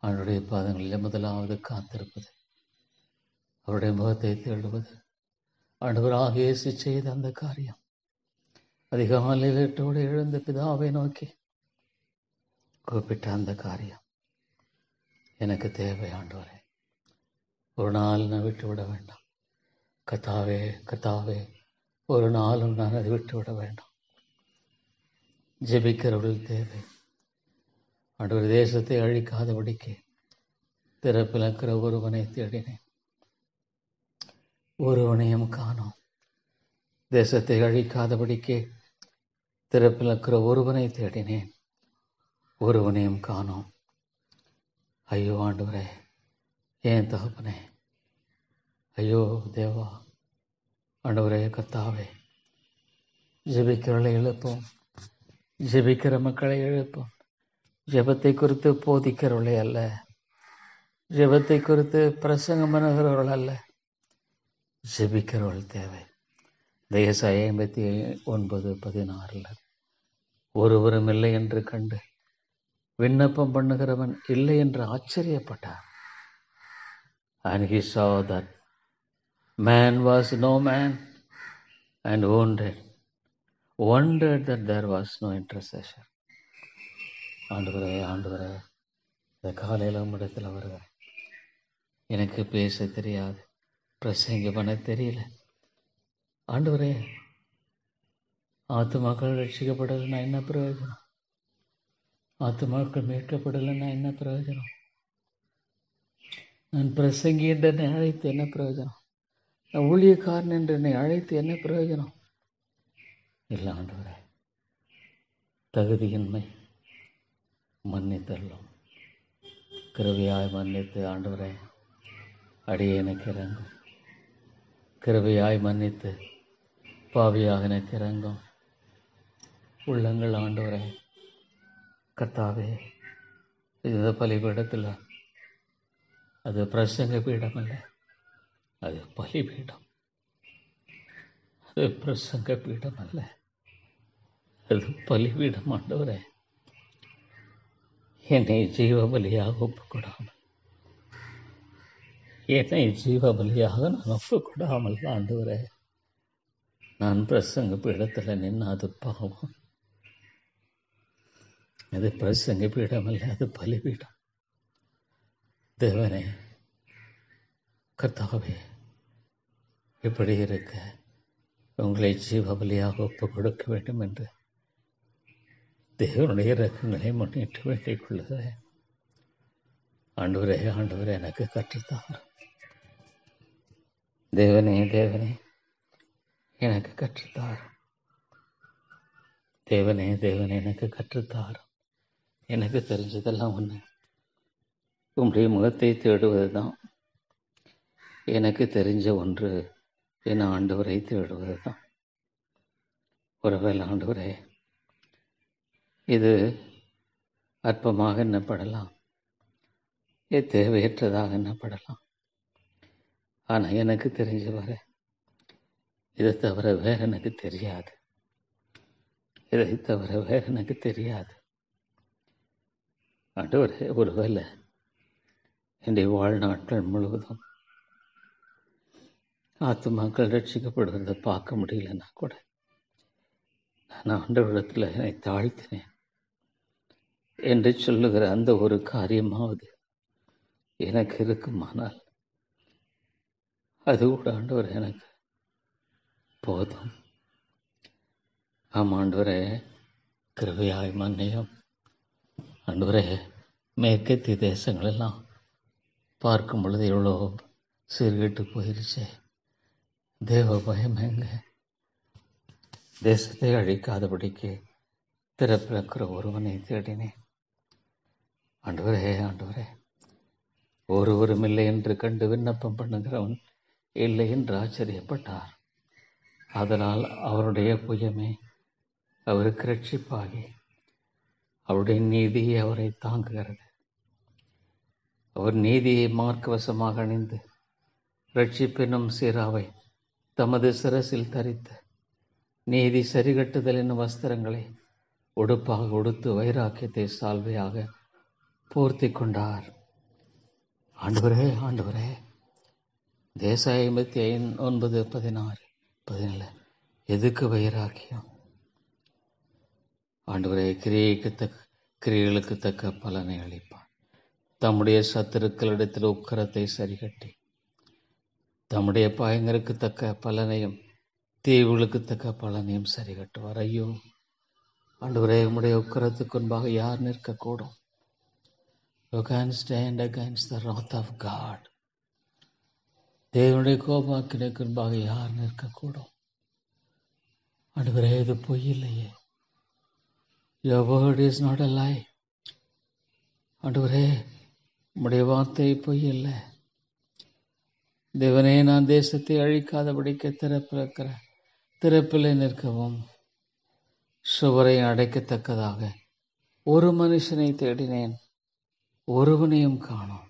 அவருடைய பாதங்களில் முதலாவது காத்திருப்பது, அவருடைய முகத்தை தேடுவது. ஆண்டவராக இயேசு செய்த அந்த காரியம், அதிகாலையில் எட்டோடு எழுந்த பிதாவை நோக்கி கூப்பிட்ட அந்த காரியம் எனக்கு தேவை ஆண்டவரே. ஒரு நாள் நான் விட்டுவிட வேண்டாம். கர்த்தாவே, கர்த்தாவே, ஒரு நாளும் நான் அதை விட்டுவிட வேண்டாம். ஜெபிக்கிறவர்கள் தேவை ஆண்டவர். தேசத்தை அழிக்காதபடிக்கு திறப்பில் இருக்கிற ஒருவனை தேடினேன், ஒருவனையும் காணோம். தேசத்தை அழிக்காதபடிக்கு திறப்பில் இருக்கிற ஒருவனை தேடினேன், ஒருவனையும் காணோம். ஐயோ ஆண்டவரே, ஏன் தகப்பனே, ஐயோ தேவா, ஆண்டவரே, கர்த்தாவே, ஜெபிக்கிறவர்களை எழுப்போம், ஜெபிக்கிற மக்களை எழுப்போம். ஜெபத்தை குறித்து போதிக்கிறவர்களே அல்ல, ஜெபத்தை குறித்து பிரசங்கம் பண்ணுகிறவர்கள் அல்ல, ஜெபிக்கிறவர்கள் தேவை. ஏசாயா 59:16 ஒருவரும் இல்லை என்று கண்டு விண்ணப்பம் பண்ணுகிறவன் இல்லை என்று ஆச்சரியப்பட்டார். And he saw that man was no man and wondered that there was no intercessor. ஆண்டவரே, ஆண்டவரே, இந்த காலையில் உம்மிடத்தில் வருகிறேன். எனக்கு பேச தெரியாது, பிரசங்க பண்ண தெரியல ஆண்டவரே. ஆத்துமாக்கள் ரட்சிக்கப்படலைன்னா என்ன பிரயோஜனம்? ஆத்துமாக்கள் மீட்கப்படலைன்னா என்ன பிரயோஜனம்? நான் பிரசங்கி என்று என்னை அழைத்து என்ன பிரயோஜனம்? நான் ஊழியக்காரன் என்று என்னை அழைத்து என்ன பிரயோஜனம்? இல்லை ஆண்டவரே, தகுதியின்மை மன்னித்தள்ளும். கிருபையாய் மன்னித்து ஆண்டவரே அடியே எனக்கு இறங்கும். கிருபையாய் மன்னித்து பாவியாக எனக்கு இறங்கும். உள்ளங்கள் ஆண்டவரே, கர்த்தாவே, இந்த பலிபீடத்தில் அது பிரசங்க பீடம் அல்ல, அது பலிபீடம். அது பிரசங்க பீடம் அல்ல, அது பலிபீடம். ஆண்டவரே, என்னை ஜீவ பலியாக ஒப்புக்கொடாமல் என்னை ஜீவ பலியாக நான் ஒப்புக்கொடாமல் ஆண்டவரே நான் பிரசங்க பீடத்தில் நின்று அது பாவம். அது பிரசங்க பீடம் அல்ல, அது பலிபீடம். தேவனே கர்த்தாவே, இப்படி இருக்க உங்களை ஜீவ பலியாக ஒப்புக் கொடுக்க வேண்டும் என்று தேவனுடைய இரக்கங்களை முன்னிட்டு வேண்டிக் கொள்ளுகிறேன். ஆண்டவரே ஆண்டவரே எனக்கு கற்றுத்தார். தேவனே தேவனே எனக்கு கற்றுத்தார். தேவனே தேவனே எனக்கு கற்றுத்தார். எனக்கு தெரிஞ்சதெல்லாம் ஒன்று, உங்களுடைய முகத்தை தேடுவது தான். எனக்கு தெரிஞ்ச ஒன்று என் ஆண்டவரை தேடுவது தான். ஒருவேளை ஆண்டவரே இது அற்பமாக எண்ணப்படலாம், தேவையற்றதாக எண்ணப்படலாம். ஆனால் எனக்கு தெரிஞ்ச வரை இதை தவிர வேற எனக்கு தெரியாது. இதை தவிர வேற எனக்கு தெரியாது. ஆண்டவரே, ஒருவேளை என்னுடைய வாழ்நாட்கள் முழுவதும் ஆத்துமாக்கள் ரட்சிக்கப்படுவதை பார்க்க முடியலன்னா கூட நான் ஆண்டவரிடத்தில் என்னை தாழ்த்தினேன் என்று சொல்லுகிற அந்த ஒரு காரியமாவது எனக்கு இருக்குமானால் அது கூட ஆண்டவர் எனக்கு போதும். ஆமாண்டவரே, கிருபையாய் மன்னியும். ஆண்டவரே, மேற்கத்திய தேசங்களெல்லாம் பார்க்கும் பொழுது எவ்வளோ சீர்கெட்டு போயிருச்சே. தேவ பயம் எங்க? தேசத்தை அழிக்காதபடிக்கு திறப்பிறக்கிற ஒருவனை தேடினேன். ஆண்டவரே ஆண்டவரே, ஒருவரும் இல்லை என்று கண்டு விண்ணப்பம் பண்ணுகிறவன் இல்லை என்று ஆச்சரியப்பட்டார். அதனால் அவருடைய புயமே அவருக்கு ரட்சிப்பாகி அவருடைய நீதியை அவரை தாங்குகிறது. அவர் நீதியை மார்க்கவசமாக அணிந்து ரட்சிப்பெனும் சீராவை தமது சிரசில் தரித்து நீதி சரிகட்டுதல் என்னும் வஸ்திரங்களை உடுப்பாக உடுத்து வைராக்கியத்தை சால்வையாக போர்த்தி கொண்டார். ஆண்டவரே ஆண்டவரே, தேசாய 59, 16, 17 எதுக்கு வைராக்கியம்? ஆண்டவரே, கிரியைகளுக்கு தக்க பலனை அளிப்பார். தம்முடைய சத்துருக்களிடத்தில் உக்கரத்தை சரிகட்டி தம்முடைய பயங்கருக்கு தக்க பலனையும் தீவுகளுக்கு தக்க பலனையும் சரி கட்டுவார். ஐயோ ஆண்டவரே, உம்முடைய உக்கரத்துக்கு முன்பாக யார் நிற்கக்கூடும்? You can stand against the wrath of God. தேவனுடைய கோபாக்கினைக்கு முன்பாக யார் நிற்கக்கூடும்? ஆண்டவரே, இது பொய் இல்லையே. Your word is not a lie. ஆண்டவரே, உம்முடைய வார்த்தை பொய் இல்லை. தேவனே, நான் தேசத்தை அழிக்காதபடிக்கு திறப்பிலே நிற்கவும் சுவரை அடைக்கத்தக்கதாக ஒரு மனுஷனை தேடினேன், ஒருவனையும் காணோம்.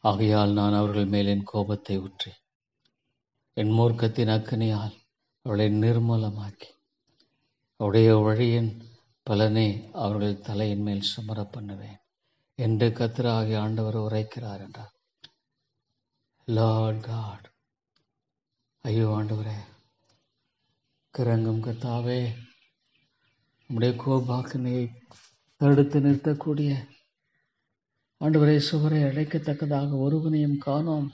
ஆகையால் நான் அவர்கள் மேல் என் கோபத்தை ஊற்றி என் மூர்க்கத்தின் அக்கினியால் அவளை நிர்மூலமாக்கி அவருடைய வழியின் பலனை அவர்கள் தலையின் மேல் சுமர பண்ணுவேன் என்று கர்த்தராகிய ஆண்டவர் உரைக்கிறார் என்றார். லார்ட் காட், ஐயோ ஆண்டவரே, கிறங்கும் கர்த்தாவே, நம்முடைய கோபாக்கினையை தடுத்து நிறுத்தக்கூடிய ஆண்டவரே, சுவரை அடைக்கத்தக்கதாக ஒருவனையும் காணோம்.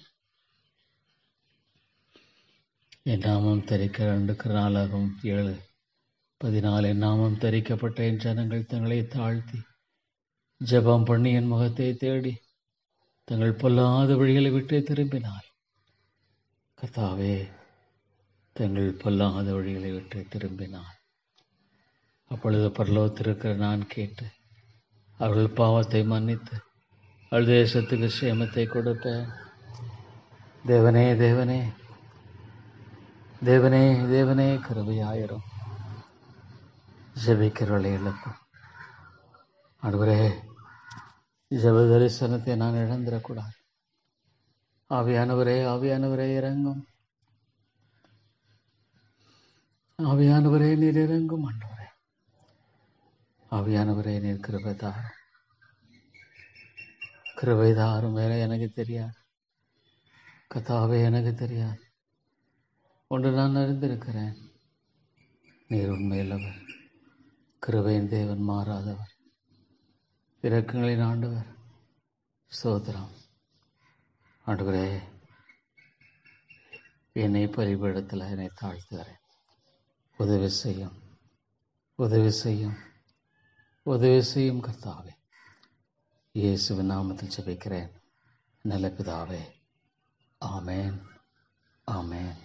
என் நாமம் தரிக்க 2 நாளாகும் 7:14 என் நாமம் தரிக்கப்பட்ட என் ஜனங்கள் தங்களை தாழ்த்தி ஜெபம் பண்ணி என் முகத்தை தேடி தங்கள் பொல்லாத வழிகளை விட்டு திரும்பினார். கர்த்தாவே, தங்கள் பொல்லாத வழிகளை விட்டு திரும்பினார். அப்பொழுது பரலோகத்திற்கிற நான் கேட்டு அவர்கள் பாவத்தை மன்னித்து அவள் தேசத்துக்கு சேமத்தை கொடுப்பேன். தேவனே தேவனே தேவனே தேவனே, கிருபையாயிரும். ஜெபிக்கிறவளை எழுப்பும். ஆண்டவரே, ஜெப தரிசனத்தை நான் இழந்துடக்கூடாது. ஆவியானவரே ஆவியானவரே இறங்கும். ஆவியானவரே நீர் இறங்கும். ஆண்டவரே ஆவியானவரே நீர் கிருபை தாரும். கிருபை தாரும். வேற எனக்கு தெரியாது கர்த்தாவே, எனக்கு தெரியாது. ஒன்று நான் அறிந்திருக்கிறேன், நீர் உண்மையுள்ளவர், கிருபையின் தேவன், மாறாதவர், இரக்கங்களின் ஆண்டவர். ஸ்தோத்திரம் ஆண்டவரே. என்னை பலிபீடத்தில் என்னை தாழ்த்துகிறேன். உதவி செய்யும், உதவி செய்யும், உதவி செய்யும் கர்த்தாவே. இயேசுவின் நாமத்தில் ஜெபிக்கிறேன் நல்ல பிதாவே. ஆமென், ஆமென்.